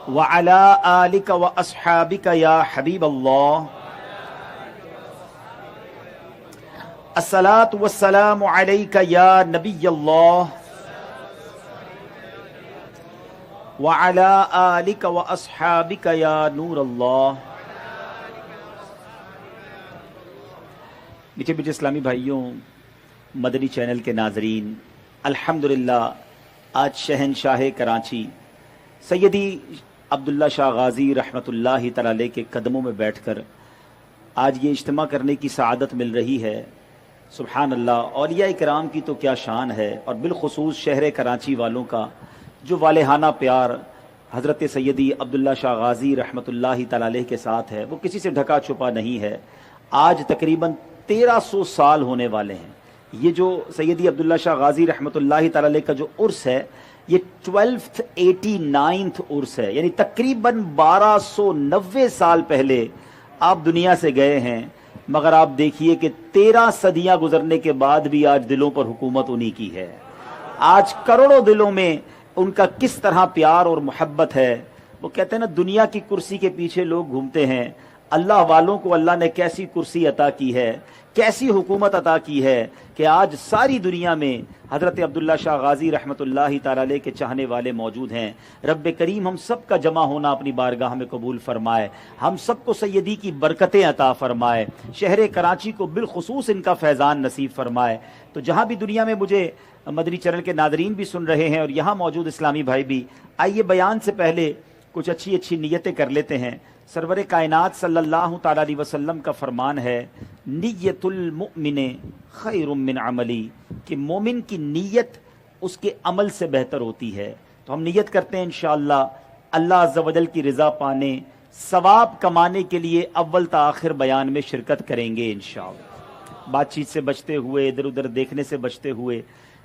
وعلى آلك وأصحابك يا حبيب الله الصلاة والسلام عليك يا نبي الله وعلى آلك وأصحابك يا نور الله۔ میٹھے میٹھے اسلامی بھائیوں، مدنی چینل کے ناظرین، الحمدللہ آج شہنشاہ کراچی سیدی عبداللہ شاہ غازی رحمۃ اللہ تعالی علیہ کے قدموں میں بیٹھ کر آج یہ اجتماع کرنے کی سعادت مل رہی ہے۔ سبحان اللہ، اولیاء کرام کی تو کیا شان ہے، اور بالخصوص شہر کراچی والوں کا جو والہانہ پیار حضرت سیدی عبداللہ شاہ غازی رحمۃ اللہ تعالی علیہ کے ساتھ ہے، وہ کسی سے ڈھکا چھپا نہیں ہے۔ آج تقریباً 1300 سال ہونے والے ہیں۔ یہ جو سیدی عبداللہ شاہ غازی رحمۃ اللہ تعالی علیہ کا جو عرس ہے، یہ 1289 عرس ہے، یعنی تقریباً 1290 سال پہلے آپ دنیا سے گئے ہیں، مگر آپ دیکھیے کہ 13 صدیاں گزرنے کے بعد بھی آج دلوں پر حکومت انہی کی ہے۔ آج کروڑوں دلوں میں ان کا کس طرح پیار اور محبت ہے۔ وہ کہتے ہیں نا، دنیا کی کرسی کے پیچھے لوگ گھومتے ہیں، اللہ والوں کو اللہ نے کیسی کرسی عطا کی ہے، کیسی حکومت عطا کی ہے کہ آج ساری دنیا میں حضرت عبداللہ شاہ غازی رحمۃ اللہ تعالی علیہ کے چاہنے والے موجود ہیں۔ رب کریم ہم سب کا جمع ہونا اپنی بارگاہ میں قبول فرمائے، ہم سب کو سیدی کی برکتیں عطا فرمائے، شہر کراچی کو بالخصوص ان کا فیضان نصیب فرمائے۔ تو جہاں بھی دنیا میں مجھے مدنی چینل کے ناظرین بھی سن رہے ہیں اور یہاں موجود اسلامی بھائی بھی، آئیے بیان سے پہلے کچھ اچھی نیتیں کر لیتے ہیں۔ سرور کائنات صلی اللہ تعالی علیہ وسلم کا فرمان ہے، نیت المؤمن خیر من عملی، کہ مومن کی نیت اس کے عمل سے بہتر ہوتی ہے۔ تو ہم نیت کرتے ہیں انشاءاللہ اللہ عز و جل کی رضا پانے، ثواب کمانے کے لیے اول تا آخر بیان میں شرکت کریں گے انشاءاللہ، بات چیت سے بچتے ہوئے، ادھر ادھر دیکھنے سے بچتے ہوئے،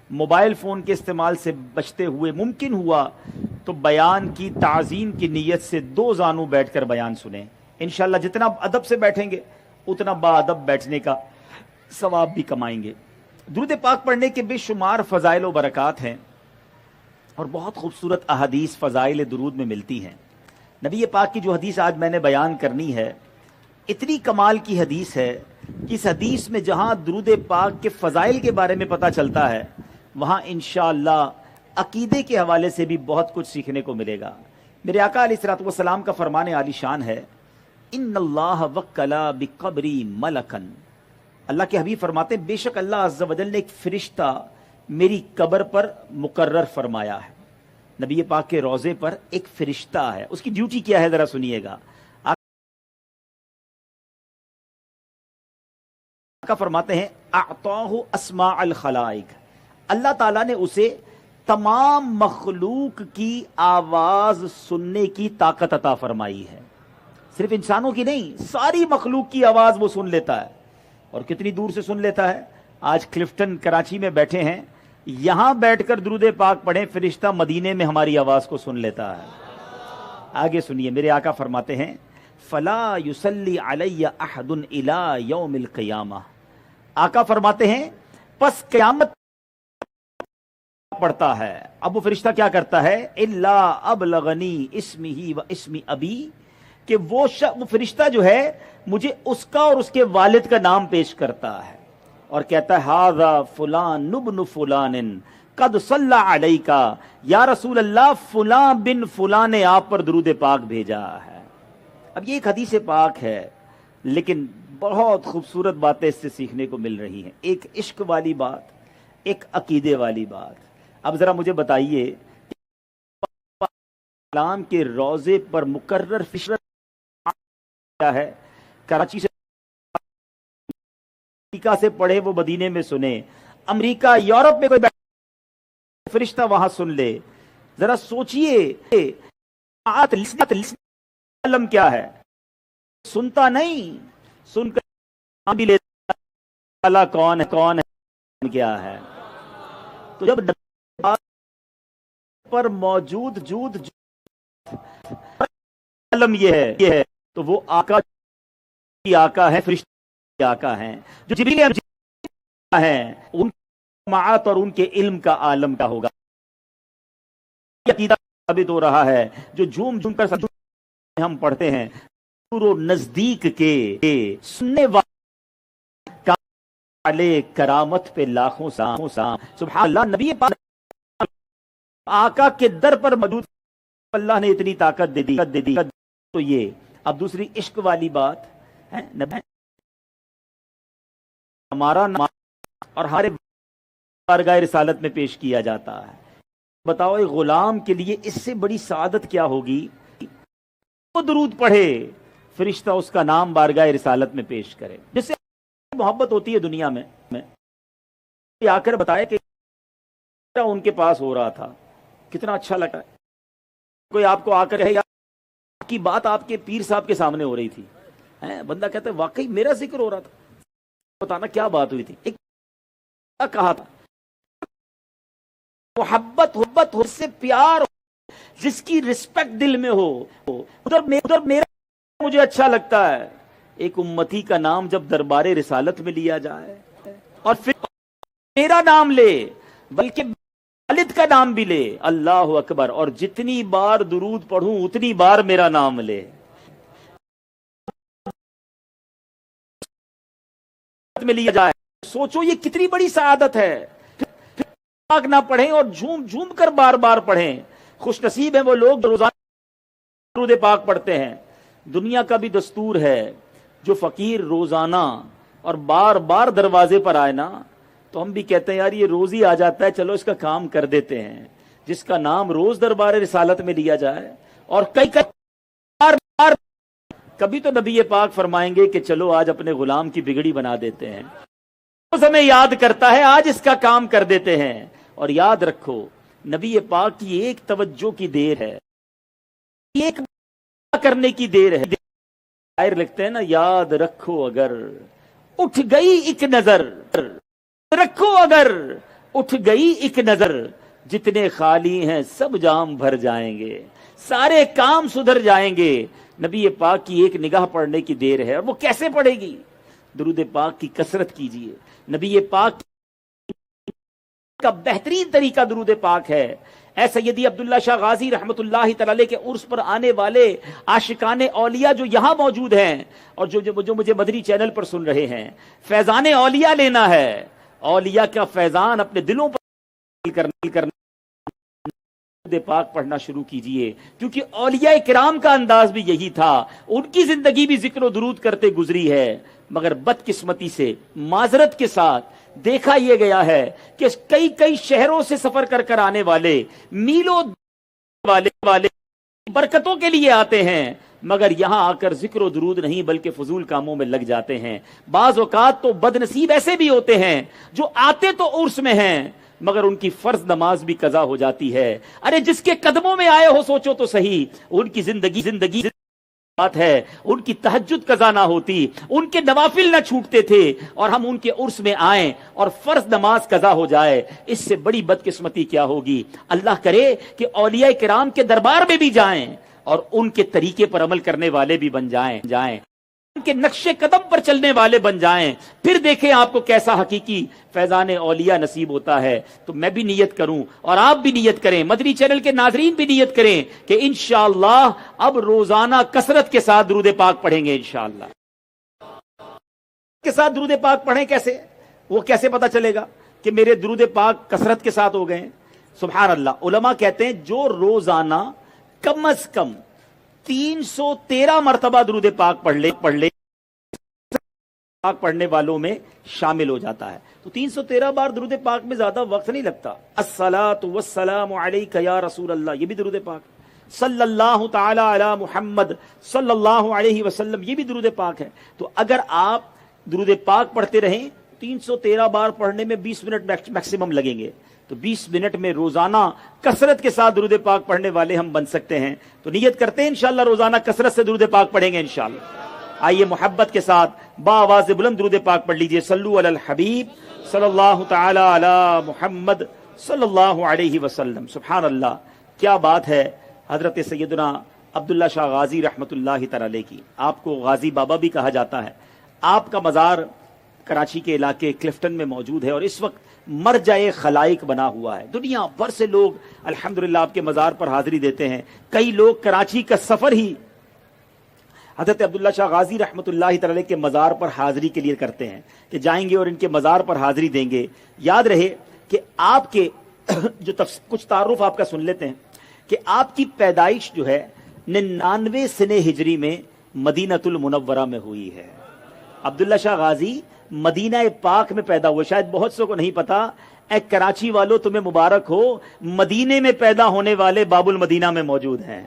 موبائل فون کے استعمال سے بچتے ہوئے، ممکن ہوا تو بیان کی تعظیم کی نیت سے 2 زانو بیٹھ کر بیان سنیں انشاءاللہ۔ جتنا ادب سے بیٹھیں گے اتنا با ادب بیٹھنے کا ثواب بھی کمائیں گے۔ درود پاک پڑھنے کے بے شمار فضائل و برکات ہیں، اور بہت خوبصورت احادیث فضائل درود میں ملتی ہیں۔ نبی پاک کی جو حدیث آج میں نے بیان کرنی ہے، اتنی کمال کی حدیث ہے کہ اس حدیث میں جہاں درود پاک کے فضائل کے بارے میں پتہ چلتا ہے، وہاں انشاءاللہ عقیدے کے حوالے سے بھی بہت کچھ سیکھنے کو ملے گا۔ میرے آقا علیہ الصلوۃ والسلام کا فرمان عالی شان ہے، ان اللہ وکلا بقبری ملکن، اللہ کے حبیب فرماتے ہیں بے شک اللہ عز و جل نے ایک فرشتہ میری قبر پر مقرر فرمایا ہے۔ نبی پاک کے روضے پر ایک فرشتہ ہے، اس کی ڈیوٹی کیا ہے ذرا سنیے گا۔ آقا فرماتے ہیں اعطاہ اسماء الخلائق، اللہ تعالیٰ نے اسے تمام مخلوق کی آواز سننے کی طاقت عطا فرمائی ہے۔ صرف انسانوں کی نہیں، ساری مخلوق کی آواز وہ سن لیتا ہے، اور کتنی دور سے سن لیتا ہے۔ آج کلفٹن کراچی میں بیٹھے ہیں، یہاں بیٹھ کر درود پاک پڑھیں، فرشتہ مدینے میں ہماری آواز کو سن لیتا ہے۔ آگے سنیے، میرے آقا فرماتے ہیں فلا یصلی علی احد الی یوم القیامہ، آقا فرماتے ہیں پس قیامت پڑھتا ہے۔ اب وہ فرشتہ کیا کرتا ہے، الا ابلغنی اسمہ و اسم ابی، کہ وہ فرشتہ جو ہے مجھے اس کا اور اس کے والد کا نام پیش کرتا ہے، اور کہتا ہے ھذا فلان ابن فلان قد صلی علیک، یا رسول اللہ فلاں بن فلاں نے آپ پر درود پاک بھیجا ہے۔ اب یہ ایک حدیث پاک ہے، لیکن بہت خوبصورت باتیں اس سے سیکھنے کو مل رہی ہیں، ایک عشق والی بات، ایک عقیدے والی بات۔ اب ذرا مجھے بتائیے، اسلام کے روضے پر مقرر فرشتہ کیا ہے؟ کراچی سے، امریکہ سے پڑھے وہ مدینے میں سنے، امریکہ یورپ میں کوئی فرشتہ وہاں سن لے، ذرا سوچئے علم کیا ہے؟ سنتا نہیں، سن کر بھی لیتا اللہ کون ہے کیا ہے۔ تو جب پر موجود علم یہ ہے تو وہ آقا کی آقا ہے، فرشتے کی آقا ہیں، جو جبریل ہیں، ان کی معات اور ان کے علم کا عالم کا ہوگا۔ ثابت ہو رہا ہے جو جھوم جھوم کر ہم پڑھتے ہیں دور و نزدیک کے سننے والے کرامت پہ لاکھوں سلام سبحان اللہ. نبی پاک آقا کے در پر موجود اللہ نے اتنی طاقت دے دی. تو یہ اب دوسری عشق والی بات ہے ہمارا اور ہمارے بارگاہ رسالت میں پیش کیا جاتا ہے. بتاؤ ایک غلام کے لیے اس سے بڑی سعادت کیا ہوگی؟ وہ درود پڑھے فرشتہ اس کا نام بارگاہ رسالت میں پیش کرے. جس سے محبت ہوتی ہے دنیا میں آ کر بتایا کہ ان کے پاس ہو رہا تھا کتنا اچھا لگا. کوئی آپ کو آ کر ہے کی بات آپ کے پیر صاحب کے سامنے ہو رہی تھی, بندہ کہتا ہے واقعی میرا ذکر ہو رہا تھا, بتانا کیا بات ہوئی تھی. ایک کہا تھا محبت ہو سے پیار جس کی رسپیکٹ دل میں ہو ادھر میرا مجھے اچھا لگتا ہے. ایک امتی کا نام جب دربار رسالت میں لیا جائے اور پھر میرا نام لے بلکہ والد کا نام بھی لے, اللہ اکبر, اور جتنی بار درود پڑھوں اتنی بار میرا نام لے. میں لیا جائے سوچو یہ کتنی بڑی سعادت ہے. پاک نہ پڑھیں اور جھوم جھوم کر بار بار پڑھیں. خوش نصیب ہیں وہ لوگ جو روزانہ درود پاک پڑھتے ہیں. دنیا کا بھی دستور ہے جو فقیر روزانہ اور بار بار دروازے پر آئے نا تو ہم بھی کہتے ہیں یار یہ روز ہی آ جاتا ہے, چلو اس کا کام کر دیتے ہیں. جس کا نام روز دربار رسالت میں لیا جائے اور کئی بار بار کبھی تو نبی پاک فرمائیں گے کہ چلو آج اپنے غلام کی بگڑی بنا دیتے ہیں. روز ہمیں یاد کرتا ہے آج اس کا کام کر دیتے ہیں. اور یاد رکھو نبی پاک کی ایک توجہ کی دیر ہے, ایک کرنے کی دیر ہے. شاعر لکھتے ہیں نا یاد رکھو اگر اٹھ گئی ایک نظر, رکھو اگر اٹھ گئی ایک نظر, جتنے خالی ہیں سب جام بھر جائیں گے, سارے کام سدھر جائیں گے. نبی پاک کی ایک نگاہ پڑھنے کی دیر ہے. اور وہ کیسے پڑھے گی؟ درود پاک کی کثرت کیجئے. نبی پاک کا بہترین طریقہ درود پاک ہے. اے سیدی عبداللہ شاہ غازی رحمت اللہ تعالی کے عرس پر آنے والے عاشقان اولیاء جو یہاں موجود ہیں اور جو مجھے مدنی چینل پر سن رہے ہیں, فیضان اولیاء لینا ہے. اولیاء کا فیضان اپنے دلوں پر کرنا درود پاک پڑھنا شروع کیجئے, کیونکہ اولیاء کرام کا انداز بھی یہی تھا. ان کی زندگی بھی ذکر و درود کرتے گزری ہے, مگر بدقسمتی سے معذرت کے ساتھ دیکھا یہ گیا ہے کہ کئی شہروں سے سفر کر آنے والے میلوں والے برکتوں کے لیے آتے ہیں, مگر یہاں آ کر ذکر و درود نہیں بلکہ فضول کاموں میں لگ جاتے ہیں. بعض اوقات تو بد نصیب ایسے بھی ہوتے ہیں جو آتے تو عرس میں ہیں مگر ان کی فرض نماز بھی قضا ہو جاتی ہے. ارے جس کے قدموں میں آئے ہو سوچو تو صحیح, ان کی زندگی بات ہے ان کی تہجد قضا نہ ہوتی, ان کے نوافل نہ چھوٹتے تھے, اور ہم ان کے عرس میں آئیں اور فرض نماز قضا ہو جائے. اس سے بڑی بدقسمتی کیا ہوگی؟ اللہ کرے کہ اولیاء کرام کے دربار میں بھی جائیں اور ان کے طریقے پر عمل کرنے والے بھی بن جائیں, ان کے نقش قدم پر چلنے والے بن جائیں. پھر دیکھیں آپ کو کیسا حقیقی فیضان اولیاء نصیب ہوتا ہے. تو میں بھی نیت کروں اور آپ بھی نیت کریں, مدنی چینل کے ناظرین بھی نیت کریں کہ انشاءاللہ اب روزانہ کثرت کے ساتھ درود پاک پڑھیں گے. انشاءاللہ کے ساتھ درود پاک پڑھیں. کیسے؟ وہ کیسے پتا چلے گا کہ میرے درود پاک کثرت کے ساتھ ہو گئے؟ سبحان اللہ. علماء کہتے ہیں جو روزانہ کم از کم 313 مرتبہ درود پاک پڑھ لے پاک پڑھنے والوں میں شامل ہو جاتا ہے. تو 313 بار درود پاک میں زیادہ وقت نہیں لگتا. الصلاۃ والسلام علیک یا رسول اللہ, یہ بھی درود پاک. صلی اللہ تعالی علی محمد صلی اللہ علیہ وسلم, یہ بھی درود پاک ہے. تو اگر آپ درود پاک پڑھتے رہیں 313 بار پڑھنے میں 20 منٹ میکسیمم لگیں گے. تو 20 منٹ میں روزانہ کثرت کے ساتھ درود پاک پڑھنے والے ہم بن سکتے ہیں. تو نیت کرتے ہیں انشاءاللہ روزانہ کثرت سے درود پاک پڑھیں گے انشاءاللہ. آئیے محبت کے ساتھ بآواز بلند درود پاک پڑھ لیجئے. صلو علی الحبیب صلی اللہ تعالی علی محمد صلی اللہ علیہ وسلم. سبحان اللہ, کیا بات ہے. حضرت سیدنا عبداللہ شاہ غازی رحمت اللہ تعالی کی, آپ کو غازی بابا بھی کہا جاتا ہے. آپ کا مزار کراچی کے علاقے کلفٹن میں موجود ہے, اور اس وقت مرجع خلائق بنا ہوا ہے. دنیا بھر سے لوگ الحمدللہ آپ کے مزار پر حاضری دیتے ہیں. کئی لوگ کراچی کا سفر ہی حضرت عبداللہ شاہ غازی رحمۃ اللہ تعالی کے مزار پر حاضری کے لیے کرتے ہیں کہ جائیں گے اور ان کے مزار پر حاضری دیں گے. یاد رہے کہ آپ کے جو کچھ تعارف آپ کا سن لیتے ہیں کہ آپ کی پیدائش جو ہے 99 سنہ ہجری میں مدینۃ المنورہ میں ہوئی ہے. عبداللہ شاہ غازی مدینہ پاک میں پیدا ہوئے. شاید بہت سو کو نہیں پتا. اے کراچی والوں تمہیں مبارک ہو, مدینے میں پیدا ہونے والے باب المدینہ میں موجود ہیں.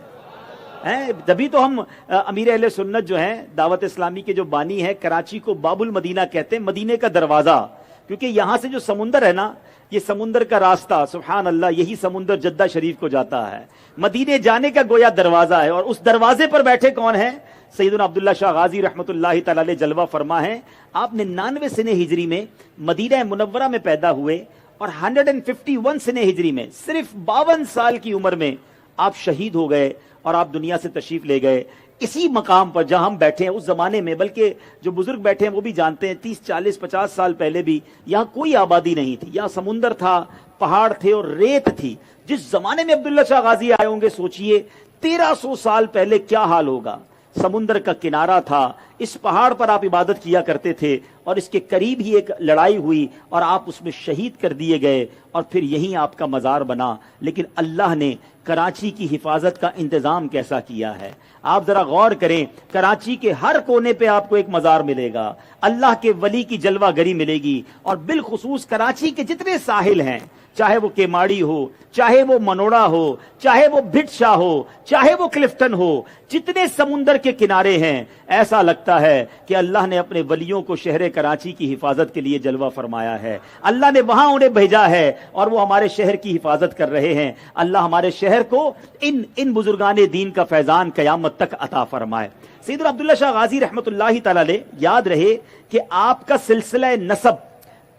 جبھی تو ہم امیر اہل سنت جو ہیں دعوت اسلامی کے جو بانی ہیں کراچی کو باب المدینہ کہتے ہیں, مدینے کا دروازہ, کیونکہ یہاں سے جو سمندر ہے نا, یہ سمندر کا راستہ سبحان اللہ, یہی سمندر جدہ شریف کو جاتا ہے. مدینے جانے کا گویا دروازہ ہے, اور اس دروازے پر بیٹھے کون ہیں؟ سیدنا عبداللہ شاہ غازی رحمۃ اللہ تعالی علیہ جلوہ فرما ہیں. آپ 99 سنہ ہجری میں مدینہ منورہ میں پیدا ہوئے, اور 151 سنہ ہجری میں صرف 52 سال کی عمر میں آپ شہید ہو گئے اور آپ دنیا سے تشریف لے گئے. اسی مقام پر جہاں ہم بیٹھے ہیں اس زمانے میں, بلکہ جو بزرگ بیٹھے ہیں وہ بھی جانتے ہیں 30 40 50 سال پہلے بھی یہاں کوئی آبادی نہیں تھی. یہاں سمندر تھا, پہاڑ تھے اور ریت تھی. جس زمانے میں عبداللہ شاہ غازی آئے ہوں گے سوچئے 1300 سال پہلے کیا حال ہوگا. سمندر کا کنارہ تھا, اس پہاڑ پر آپ عبادت کیا کرتے تھے, اور اس کے قریب ہی ایک لڑائی ہوئی اور آپ اس میں شہید کر دیے گئے, اور پھر یہیں آپ کا مزار بنا. لیکن اللہ نے کراچی کی حفاظت کا انتظام کیسا کیا ہے. آپ ذرا غور کریں, کراچی کے ہر کونے پہ آپ کو ایک مزار ملے گا, اللہ کے ولی کی جلوہ گری ملے گی. اور بالخصوص کراچی کے جتنے ساحل ہیں, چاہے وہ کیماڑی ہو, چاہے وہ منوڑا ہو, چاہے وہ بھٹ شاہ ہو, چاہے وہ کلفٹن ہو, جتنے سمندر کے کنارے ہیں, ایسا لگتا ہے کہ اللہ نے اپنے ولیوں کو شہر کراچی کی حفاظت کے لیے جلوہ فرمایا ہے. اللہ نے وہاں انہیں بھیجا ہے اور وہ ہمارے شہر کی حفاظت کر رہے ہیں. اللہ ہمارے شہر کو ان بزرگان دین کا فیضان قیامت تک عطا فرمائے. سیدنا عبداللہ شاہ غازی رحمۃ اللہ تعالی علیہ, یاد رہے کہ آپ کا سلسلہ نسب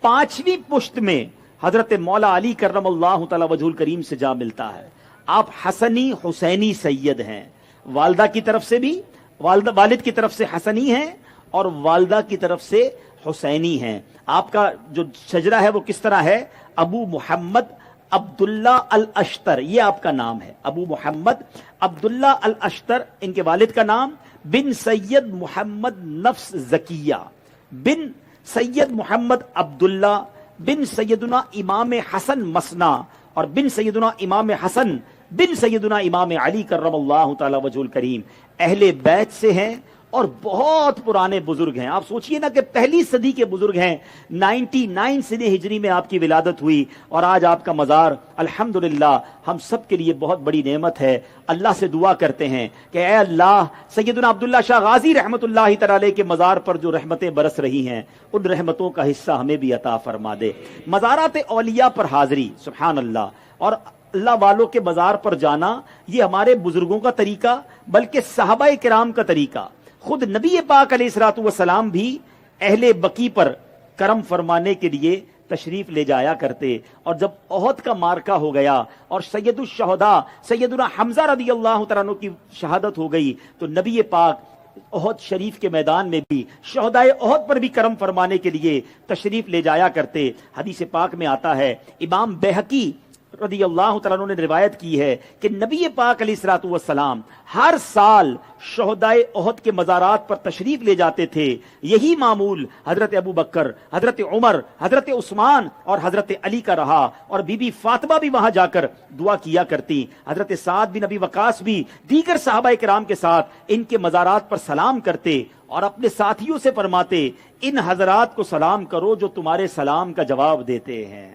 5ویں پشت میں حضرت مولا علی کرم اللہ تعالی وجہ الکریم سے جا ملتا ہے. آپ حسنی حسینی سید ہیں, والدہ کی طرف سے بھی, والد کی طرف سے حسنی ہیں اور والدہ کی طرف سے حسینی ہیں. آپ کا جو شجرہ ہے وہ کس طرح ہے؟ ابو محمد عبداللہ الاشتر, یہ آپ کا نام ہے. ابو محمد عبداللہ الاشتر ان کے والد کا نام, بن سید محمد نفس زکیہ, بن سید محمد عبداللہ, بن سیدنا امام حسن مسنا, اور بن سیدنا امام حسن بن سیدنا امام علی کرم اللہ تعالی وجہ الکریم. اہل بیت سے ہیں اور بہت پرانے بزرگ ہیں. آپ سوچئے نا کہ پہلی صدی کے بزرگ ہیں. 99 سنہ ہجری میں آپ کی ولادت ہوئی, اور آج آپ کا مزار الحمدللہ ہم سب کے لیے بہت بڑی نعمت ہے. اللہ سے دعا کرتے ہیں کہ اے اللہ, سیدنا عبداللہ شاہ غازی رحمۃ اللہ تعالی کے مزار پر جو رحمتیں برس رہی ہیں ان رحمتوں کا حصہ ہمیں بھی عطا فرما دے. مزارات اولیاء پر حاضری, سبحان اللہ, اور اللہ والوں کے مزار پر جانا یہ ہمارے بزرگوں کا طریقہ بلکہ صحابہ کرام کا طریقہ. خود نبی پاک علیہ الصلوۃ والسلام بھی اہل بقی پر کرم فرمانے کے لیے تشریف لے جایا کرتے. اور جب احد کا مارکہ ہو گیا اور سید الشہداء سیدنا حمزہ رضی اللہ تعالیٰ عنہ کی شہادت ہو گئی, تو نبی پاک احد شریف کے میدان میں بھی شہدائے احد پر بھی کرم فرمانے کے لیے تشریف لے جایا کرتے. حدیث پاک میں آتا ہے, امام بیہقی رضی اللہ تعالیٰ عنہ نے روایت کی ہے کہ نبی پاک علیہ الصلوۃ والسلام ہر سال شہدائے احد کے مزارات پر تشریف لے جاتے تھے. یہی معمول حضرت ابو بکر, حضرت عمر, حضرت عثمان اور حضرت علی کا رہا, اور بی بی فاطمہ بھی وہاں جا کر دعا کیا کرتی. حضرت سعد بن ابی وقاص بھی دیگر صحابہ کرام کے ساتھ ان کے مزارات پر سلام کرتے اور اپنے ساتھیوں سے فرماتے, ان حضرات کو سلام کرو جو تمہارے سلام کا جواب دیتے ہیں.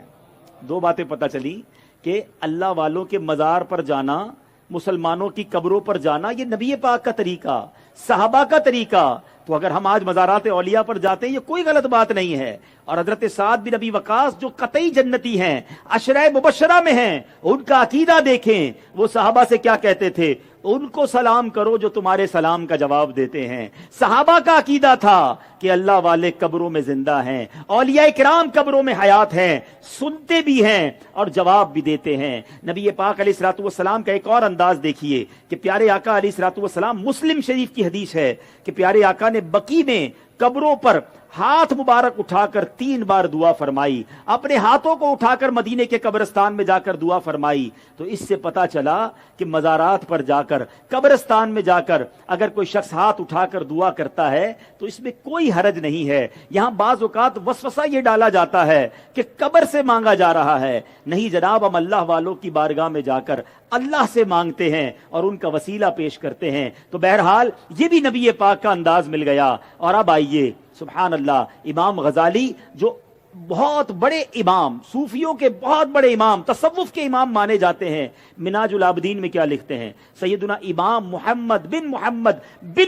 دو باتیں پتہ چلی کہ اللہ والوں کے مزار پر جانا, مسلمانوں کی قبروں پر جانا, یہ نبی پاک کا طریقہ, صحابہ کا طریقہ. تو اگر ہم آج مزارات اولیاء پر جاتے ہیں یہ کوئی غلط بات نہیں ہے. اور حضرت سعد بن ابی وقاص جو قطعی جنتی ہیں, عشرہ مبشرہ میں ہیں, ان کا عقیدہ دیکھیں, وہ صحابہ سے کیا کہتے تھے, ان کو سلام کرو جو تمہارے سلام کا جواب دیتے ہیں. صحابہ کا عقیدہ تھا کہ اللہ والے قبروں میں زندہ ہیں, اولیاء کرام قبروں میں حیات ہیں, سنتے بھی ہیں اور جواب بھی دیتے ہیں. نبی پاک علیہ الصلوۃ والسلام کا ایک اور انداز دیکھیے کہ پیارے آقا علیہ الصلوۃ والسلام, مسلم شریف کی حدیث ہے کہ پیارے آقا نے بقی میں قبروں پر ہاتھ مبارک اٹھا کر 3 بار دعا فرمائی, اپنے ہاتھوں کو اٹھا کر مدینے کے قبرستان میں جا کر دعا فرمائی, تو اس سے پتا چلا کہ مزارات پر جا کر, قبرستان میں جا کر اگر کوئی شخص ہاتھ اٹھا کر دعا کرتا ہے تو اس میں کوئی حرج نہیں ہے. یہاں بعض اوقات وسوسہ یہ ڈالا جاتا ہے کہ قبر سے مانگا جا رہا ہے. نہیں جناب, ہم اللہ والوں کی بارگاہ میں جا کر اللہ سے مانگتے ہیں اور ان کا وسیلہ پیش کرتے ہیں. تو بہرحال یہ بھی نبی پاک کا انداز مل گیا. اور اب آئیے, سبحان اللہ, امام غزالی جو بہت بڑے امام, صوفیوں کے بہت بڑے امام, تصوف کے امام مانے جاتے ہیں, مناج العابدین میں کیا لکھتے ہیں؟ سیدنا امام محمد بن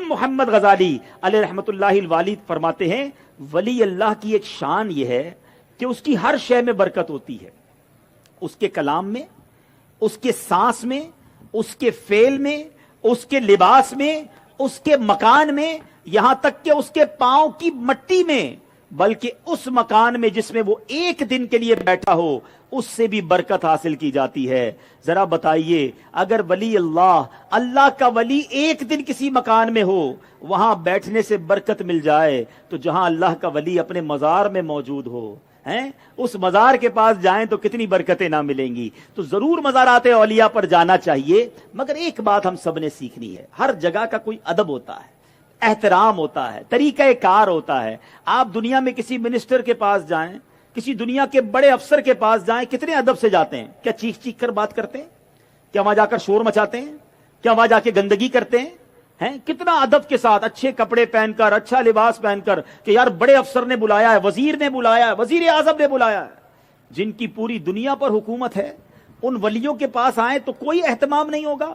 محمد غزالی علیہ رحمت اللہ الوالد فرماتے ہیں, ولی اللہ کی ایک شان یہ ہے کہ اس کی ہر شے میں برکت ہوتی ہے. اس کے کلام میں, اس کے سانس میں, اس کے فعل میں, اس کے لباس میں, اس کے مکان میں, یہاں تک کہ اس کے پاؤں کی مٹی میں, بلکہ اس مکان میں جس میں وہ ایک دن کے لیے بیٹھا ہو اس سے بھی برکت حاصل کی جاتی ہے. ذرا بتائیے, اگر ولی اللہ کا ولی ایک دن کسی مکان میں ہو, وہاں بیٹھنے سے برکت مل جائے, تو جہاں اللہ کا ولی اپنے مزار میں موجود ہو, اس مزار کے پاس جائیں تو کتنی برکتیں نہ ملیں گی. تو ضرور مزارات اولیاء پر جانا چاہیے, مگر ایک بات ہم سب نے سیکھنی ہے, ہر جگہ کا کوئی ادب ہوتا ہے, احترام ہوتا ہے, طریقہ کار ہوتا ہے. آپ دنیا میں کسی منسٹر کے پاس جائیں, کسی دنیا کے بڑے افسر کے پاس جائیں, کتنے ادب سے جاتے ہیں. کیا چیخ چیخ کر بات کرتے ہیں؟ کیا وہاں جا کر شور مچاتے ہیں؟ کیا وہاں جا کے گندگی کرتے ہیں؟ کتنا ادب کے ساتھ, اچھے کپڑے پہن کر, اچھا لباس پہن کر, کہ یار بڑے افسر نے بلایا ہے, وزیر نے بلایا ہے, وزیر اعظم نے بلایا ہے, جن کی پوری دنیا پر حکومت ہے, ان ولیوں کے پاس آئیں تو کوئی اہتمام نہیں ہوگا؟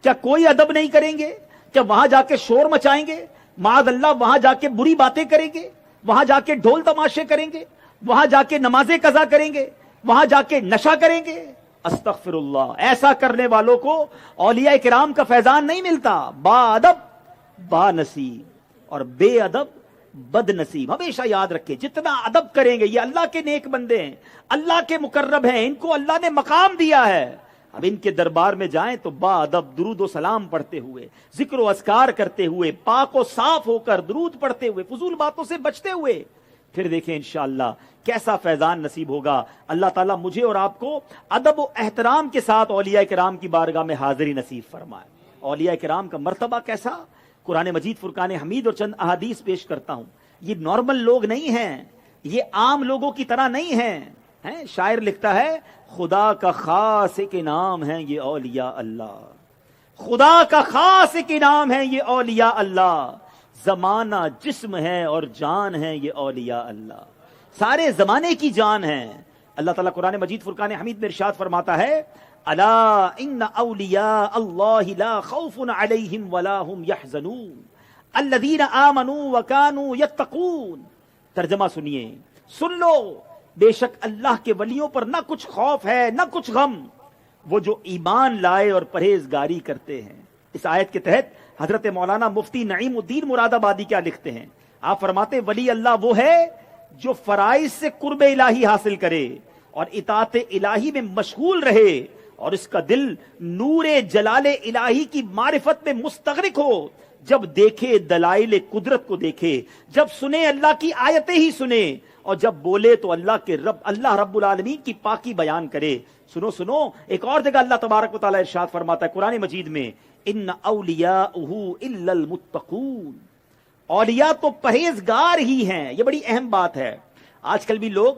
کیا کوئی ادب نہیں کریں گے؟ کیا وہاں جا کے شور مچائیں گے؟ معاذ اللہ, وہاں جا کے بری باتیں کریں گے, وہاں جا کے ڈھول تماشے کریں گے, وہاں جا کے نمازیں قضا کریں گے, وہاں جا کے نشہ کریں گے؟ استغفر اللہ. ایسا کرنے والوں کو اولیاء کرام کا فیضان نہیں ملتا. با ادب با نصیب اور بے ادب بد نصیب. ہمیشہ یاد رکھے, جتنا ادب کریں گے, یہ اللہ کے نیک بندے ہیں, اللہ کے مقرب ہیں, ان کو اللہ نے مقام دیا ہے. اب ان کے دربار میں جائیں تو با ادب درود و سلام پڑھتے ہوئے, ذکر و اذکار کرتے ہوئے, پاک و صاف ہو کر درود پڑھتے ہوئے, فضول باتوں سے بچتے ہوئے, پھر دیکھیں انشاءاللہ کیسا فیضان نصیب ہوگا. اللہ تعالیٰ مجھے اور آپ کو ادب و احترام کے ساتھ اولیاء کرام کی بارگاہ میں حاضری نصیب فرمائے. اولیاء کرام کا مرتبہ کیسا, قرآن مجید فرقان حمید اور چند احادیث پیش کرتا ہوں. یہ نارمل لوگ نہیں ہیں, یہ عام لوگوں کی طرح نہیں ہیں. شاعر لکھتا ہے, خدا کا خاص ایک انعام ہے یہ اولیاء اللہ, خدا کا خاص ایک انعام ہے یہ اولیاء اللہ, زمانہ جسم ہے اور جان ہے یہ اولیاء اللہ, سارے زمانے کی جان ہیں. اللہ تعالیٰ قرآن مجید فرقان حمید میں ارشاد فرماتا ہے, الا ان اولیاء اللہ لا خوف علیہم ولا هم يحزنون الذین آمنوا وکانوا یتقون. ترجمہ سنیے, سن لو, بے شک اللہ کے ولیوں پر نہ کچھ خوف ہے نہ کچھ غم, وہ جو ایمان لائے اور پرہیزگاری کرتے ہیں. اس آیت کے تحت حضرت مولانا مفتی نعیم الدین مراد آبادی کیا لکھتے ہیں؟ آپ فرماتے ہیں, ولی اللہ وہ ہے جو فرائض سے قرب الہی حاصل کرے اور اطاعت الہی میں مشغول رہے, اور اس کا دل نور جلال الہی کی معرفت میں مستغرق ہو. جب دیکھے دلائل قدرت کو دیکھے, جب سنے اللہ کی آیتیں ہی سنے, اور جب بولے تو اللہ رب العالمین کی پاکی بیان کرے. سنو, ایک اور جگہ اللہ تبارک و تعالی ارشاد فرماتا ہے قرآن مجید میں, ان اولیاءہ الا المتقون, اولیاء تو پرہیزگار ہی ہیں. یہ بڑی اہم بات ہے. آج کل بھی لوگ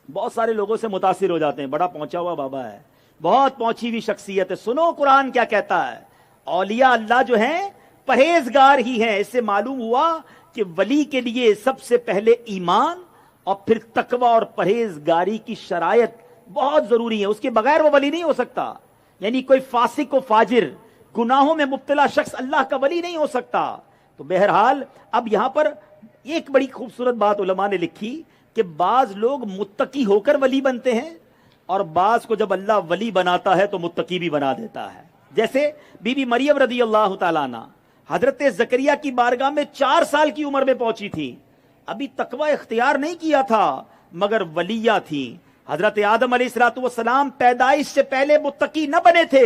بہت سارے لوگوں سے متاثر ہو جاتے ہیں, بڑا پہنچا ہوا بابا ہے, بہت پہنچی ہوئی شخصیت ہے. سنو قرآن کیا کہتا ہے, اولیاء اللہ جو ہیں پرہیزگار ہی ہیں. اس سے معلوم ہوا کہ ولی کے لیے سب سے پہلے ایمان اور پھر تقوی اور پرہیزگاری کی شرائط بہت ضروری ہے. اس کے بغیر وہ ولی نہیں ہو سکتا. یعنی کوئی فاسق و فاجر, گناہوں میں مبتلا شخص اللہ کا ولی نہیں ہو سکتا. تو بہرحال اب یہاں پر ایک بڑی خوبصورت بات علماء نے لکھی کہ بعض لوگ متقی ہو کر ولی بنتے ہیں, اور بعض کو جب اللہ ولی بناتا ہے تو متقی بھی بنا دیتا ہے. جیسے بی بی مریم رضی اللہ تعالیٰ عنہ حضرت زکریہ کی بارگاہ میں 4 سال کی عمر میں پہنچی تھی, ابھی تقوی اختیار نہیں کیا تھا مگر ولیہ تھی. حضرت آدم علیہ الصلوۃ والسلام پیدائش سے پہلے متقی نہ بنے تھے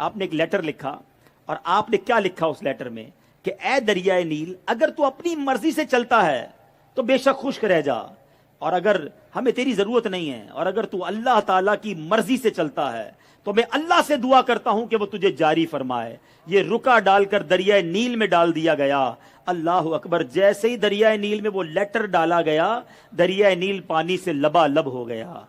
آپ نے ایک لیٹر لکھا اور آپ نے کیا لکھا اس لیٹر میں کہ اے دریائے نیل اگر تو اپنی مرضی سے چلتا ہے تو بے شک خشک رہ جا، اور اگر ہمیں تیری ضرورت نہیں ہے اور اگر تو اللہ تعالیٰ کی مرضی سے چلتا ہے تو میں اللہ سے دعا کرتا ہوں کہ وہ تجھے جاری فرمائے۔ یہ رکا ڈال کر دریائے نیل میں ڈال دیا گیا۔ اللہ اکبر، جیسے ہی دریائے نیل میں وہ لیٹر ڈالا گیا دریائے نیل پانی سے لبالب ہو گیا،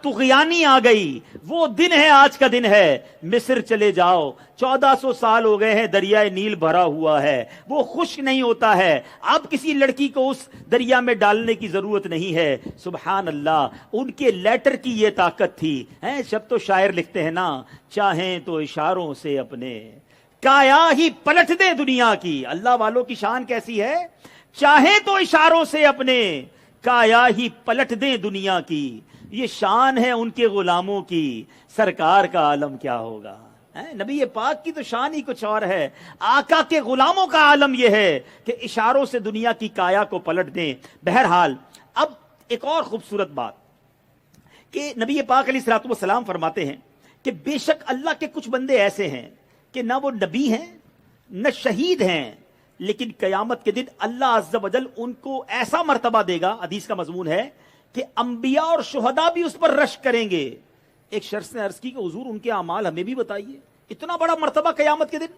طغیانی آ گئی۔ وہ دن ہے، آج کا دن ہے، مصر چلے جاؤ، 1400 سال ہو گئے ہیں، دریائے نیل بھرا ہوا ہے، وہ خشک نہیں ہوتا ہے۔ اب کسی لڑکی کو اس دریا میں ڈالنے کی ضرورت نہیں ہے۔ سبحان اللہ، ان کے لیٹر کی یہ طاقت تھی۔ جب تو شاعر لکھتے ہیں نا، چاہیں تو اشاروں سے اپنے کایا ہی پلٹ دے دنیا کی۔ اللہ والوں کی شان کیسی ہے؟ چاہیں تو اشاروں سے اپنے کایا ہی پلٹ دے دنیا کی۔ یہ شان ہے ان کے غلاموں کی، سرکار کا عالم کیا ہوگا؟ نبی پاک کی تو شان ہی کچھ اور ہے، آقا کے غلاموں کا عالم یہ ہے کہ اشاروں سے دنیا کی کایا کو پلٹ دیں۔ بہرحال اب ایک اور خوبصورت بات کہ نبی پاک علیہ الصلوۃ والسلام فرماتے ہیں کہ بے شک اللہ کے کچھ بندے ایسے ہیں کہ نہ وہ نبی ہیں نہ شہید ہیں، لیکن قیامت کے دن اللہ عز و جل ان کو ایسا مرتبہ دے گا، حدیث کا مضمون ہے کہ انبیاء اور شہداء بھی اس پر رشک کریں گے۔ ایک شخص نے عرض کی کہ حضور ان کے اعمال ہمیں بھی بتائیے، اتنا بڑا مرتبہ قیامت کے دن؟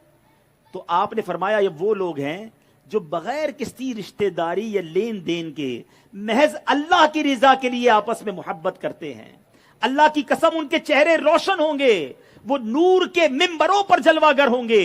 تو آپ نے فرمایا یہ وہ لوگ ہیں جو بغیر کسی رشتہ داری یا لین دین کے محض اللہ کی رضا کے لیے آپس میں محبت کرتے ہیں۔ اللہ کی قسم ان کے چہرے روشن ہوں گے، وہ نور کے ممبروں پر جلوہ گر ہوں گے۔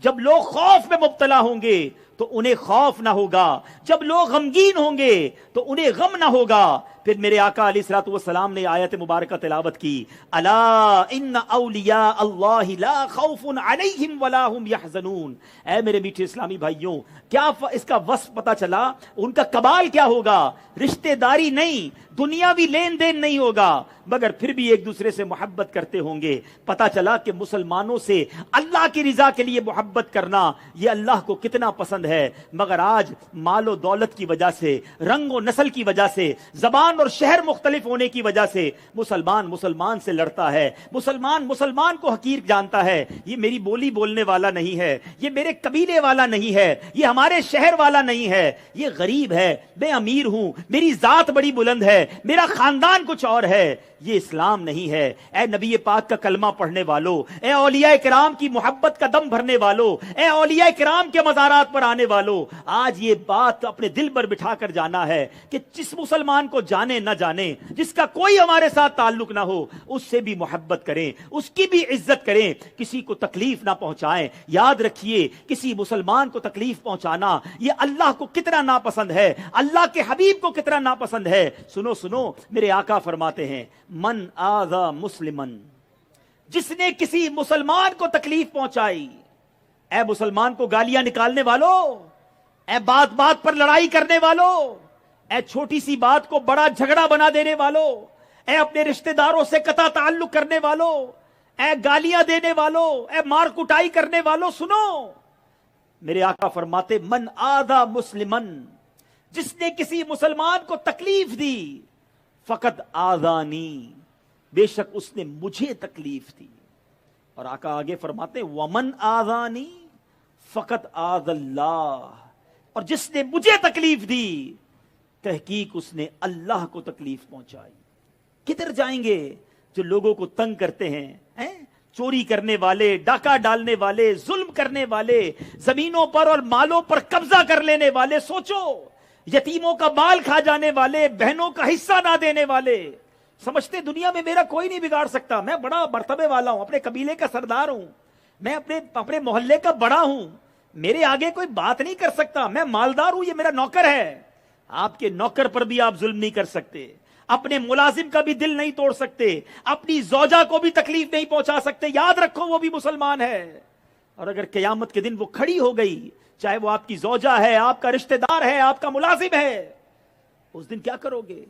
جب لوگ خوف میں مبتلا ہوں گے تو انہیں خوف نہ ہوگا، جب لوگ غمگین ہوں گے تو انہیں غم نہ ہوگا۔ پھر میرے آقا علیہ الصلوۃ والسلام نے آیت مبارکہ تلاوت کی، الا ان اولیاء اللہ لا خوف علیہم ولا هم يحزنون۔ اے میرے میٹھے اسلامی بھائیوں، کیا اس کا وصف پتا چلا؟ ان کا کمال کیا ہوگا؟ رشتہ داری نہیں، دنیاوی لین دین نہیں ہوگا، مگر پھر بھی ایک دوسرے سے محبت کرتے ہوں گے۔ پتا چلا کہ مسلمانوں سے اللہ کی رضا کے لیے محبت کرنا یہ اللہ کو کتنا پسند ہے۔ مگر آج مال و دولت کی وجہ سے، رنگ و نسل کی وجہ سے، زبان اور شہر مختلف ہونے کی وجہ سے مسلمان سے لڑتا ہے، مسلمان کو حقیر جانتا ہے۔ یہ میری بولی بولنے والا نہیں ہے، یہ میرے قبیلے والا نہیں ہے، یہ ہمارے شہر والا نہیں ہے، یہ غریب ہے، میں امیر ہوں، میری ذات بڑی بلند ہے، میرا خاندان کچھ اور ہے۔ یہ اسلام نہیں ہے۔ اے نبی پاک کا کلمہ پڑھنے والوں، اے اولیاء کرام کی محبت کا دم بھرنے والوں، اے اولیاء کرام کے مزارات پر آنے والوں، آج یہ بات اپنے دل پر بٹھا کر جانا ہے کہ جس مسلمان کو جانے نہ جانے، جس کا کوئی ہمارے ساتھ تعلق نہ ہو، اس سے بھی محبت کریں، اس کی بھی عزت کریں، کسی کو تکلیف نہ پہنچائیں۔ یاد رکھیے، کسی مسلمان کو تکلیف پہنچانا یہ اللہ کو کتنا ناپسند ہے، اللہ کے حبیب کو کتنا ناپسند ہے۔ سنو میرے آقا فرماتے ہیں، من آذا مسلمن، جس نے کسی مسلمان کو تکلیف پہنچائی، اے مسلمان کو گالیاں نکالنے والوں، اے بات بات پر لڑائی کرنے والوں، اے چھوٹی سی بات کو بڑا جھگڑا بنا دینے والوں، اے اپنے رشتہ داروں سے قطع تعلق کرنے والوں، اے گالیاں دینے والوں، اے مار کٹائی کرنے والوں، سنو میرے آقا فرماتے، من آذا مسلمن، جس نے کسی مسلمان کو تکلیف دی، فقط آذانی، بے شک اس نے مجھے تکلیف دی۔ اور آقا آگے فرماتے ہیں، ومن آذانی فقط آذ اللہ، اور جس نے مجھے تکلیف دی تحقیق اس نے اللہ کو تکلیف پہنچائی۔ کدھر جائیں گے جو لوگوں کو تنگ کرتے ہیں؟ چوری کرنے والے، ڈاکہ ڈالنے والے، ظلم کرنے والے، زمینوں پر اور مالوں پر قبضہ کر لینے والے، سوچو یتیموں کا مال کھا جانے والے، بہنوں کا حصہ نہ دینے والے، سمجھتے دنیا میں میرا کوئی نہیں بگاڑ سکتا، میں بڑا مرتبے والا ہوں، اپنے قبیلے کا سردار ہوں، میں اپنے محلے کا بڑا ہوں، میرے آگے کوئی بات نہیں کر سکتا، میں مالدار ہوں، یہ میرا نوکر ہے۔ آپ کے نوکر پر بھی آپ ظلم نہیں کر سکتے، اپنے ملازم کا بھی دل نہیں توڑ سکتے، اپنی زوجہ کو بھی تکلیف نہیں پہنچا سکتے۔ یاد رکھو وہ بھی مسلمان ہے، اور اگر قیامت کے دن وہ کھڑی ہو گئی، چاہے وہ آپ کی زوجہ ہے، آپ کا رشتہ دار ہے، آپ کا ملازم ہے، اس دن کیا کرو گے؟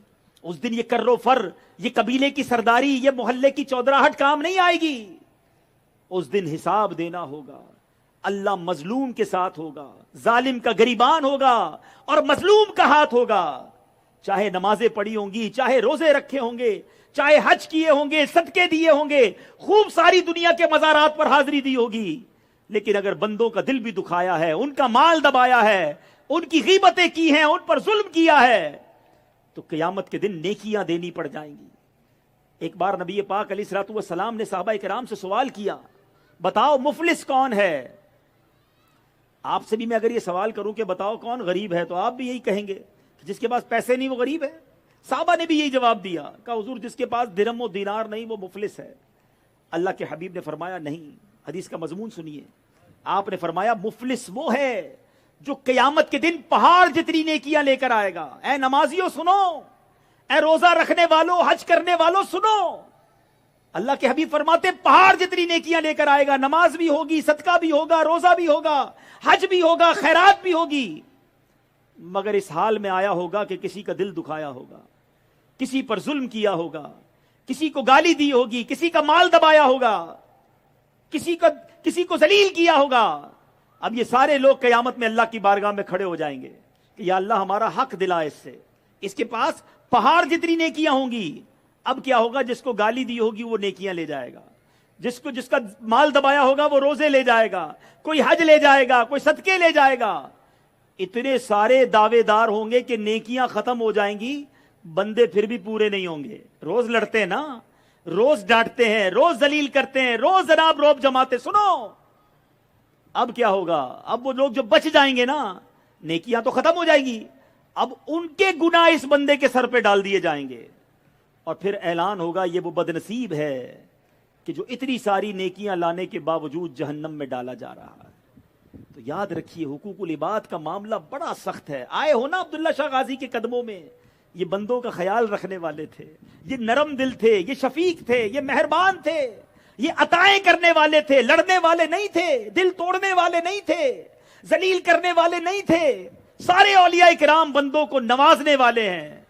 اس دن یہ کرو فر، یہ قبیلے کی سرداری، یہ محلے کی چودراہٹ کام نہیں آئے گی۔ اس دن حساب دینا ہوگا، اللہ مظلوم کے ساتھ ہوگا، ظالم کا گریبان ہوگا اور مظلوم کا ہاتھ ہوگا۔ چاہے نمازیں پڑھی ہوں گی، چاہے روزے رکھے ہوں گے، چاہے حج کیے ہوں گے، صدقے دیے ہوں گے، خوب ساری دنیا کے مزارات پر حاضری دی ہوگی، لیکن اگر بندوں کا دل بھی دکھایا ہے، ان کا مال دبایا ہے، ان کی غیبتیں کی ہیں، ان پر ظلم کیا ہے، تو قیامت کے دن نیکیاں دینی پڑ جائیں گی۔ ایک بار نبی پاک علیہ الصلوۃ والسلام نے صحابہ کرام سے سوال کیا، بتاؤ مفلس کون ہے؟ آپ سے بھی میں اگر یہ سوال کروں کہ بتاؤ کون غریب ہے، تو آپ بھی یہی کہیں گے کہ جس کے پاس پیسے نہیں وہ غریب ہے۔ صحابہ نے بھی یہی جواب دیا، کہا حضور جس کے پاس درہم و دینار نہیں وہ مفلس ہے۔ اللہ کے حبیب نے فرمایا نہیں، حدیث کا مضمون سنیے، آپ نے فرمایا مفلس وہ ہے جو قیامت کے دن پہاڑ جتنی نیکیاں لے کر آئے گا۔ اے نمازیوں سنو، اے روزہ رکھنے والوں، حج کرنے والوں سنو، اللہ کے حبیب فرماتے پہاڑ جتنی نیکیاں لے کر آئے گا، نماز بھی ہوگی، صدقہ بھی ہوگا، روزہ بھی ہوگا، حج بھی ہوگا، خیرات بھی ہوگی، مگر اس حال میں آیا ہوگا کہ کسی کا دل دکھایا ہوگا، کسی پر ظلم کیا ہوگا، کسی کو گالی دی ہوگی، کسی کا مال دبایا ہوگا، کسی کو ذلیل کیا ہوگا۔ اب یہ سارے لوگ قیامت میں اللہ کی بارگاہ میں کھڑے ہو جائیں گے کہ یا اللہ ہمارا حق دلا اس سے، اس کے پاس پہاڑ جتنی نیکیاں ہوں گی۔ اب کیا ہوگا؟ جس کو گالی دی ہوگی وہ نیکیاں لے جائے گا، جس کا مال دبایا ہوگا وہ روزے لے جائے گا، کوئی حج لے جائے گا، کوئی صدقے لے جائے گا۔ اتنے سارے دعوے دار ہوں گے کہ نیکیاں ختم ہو جائیں گی، بندے پھر بھی پورے نہیں ہوں گے۔ روز لڑتے ہیں نا، روز ڈانٹتے ہیں، روز ذلیل کرتے ہیں، روز جناب روب جماتے۔ سنو اب کیا ہوگا؟ اب وہ لوگ جو بچ جائیں گے نا، نیکیاں تو ختم ہو جائیں گی، اب ان کے گناہ اس بندے کے سر پہ ڈال دیے جائیں گے، اور پھر اعلان ہوگا یہ وہ بدنصیب ہے کہ جو اتنی ساری نیکیاں لانے کے باوجود جہنم میں ڈالا جا رہا ہے۔ تو یاد رکھیے حقوق العباد کا معاملہ بڑا سخت ہے۔ آئے ہو نا عبداللہ شاہ غازی کے قدموں میں، یہ بندوں کا خیال رکھنے والے تھے، یہ نرم دل تھے، یہ شفیق تھے، یہ مہربان تھے، یہ عطائیں کرنے والے تھے، لڑنے والے نہیں تھے، دل توڑنے والے نہیں تھے، ذلیل کرنے والے نہیں تھے۔ سارے اولیاء کرام بندوں کو نوازنے والے ہیں۔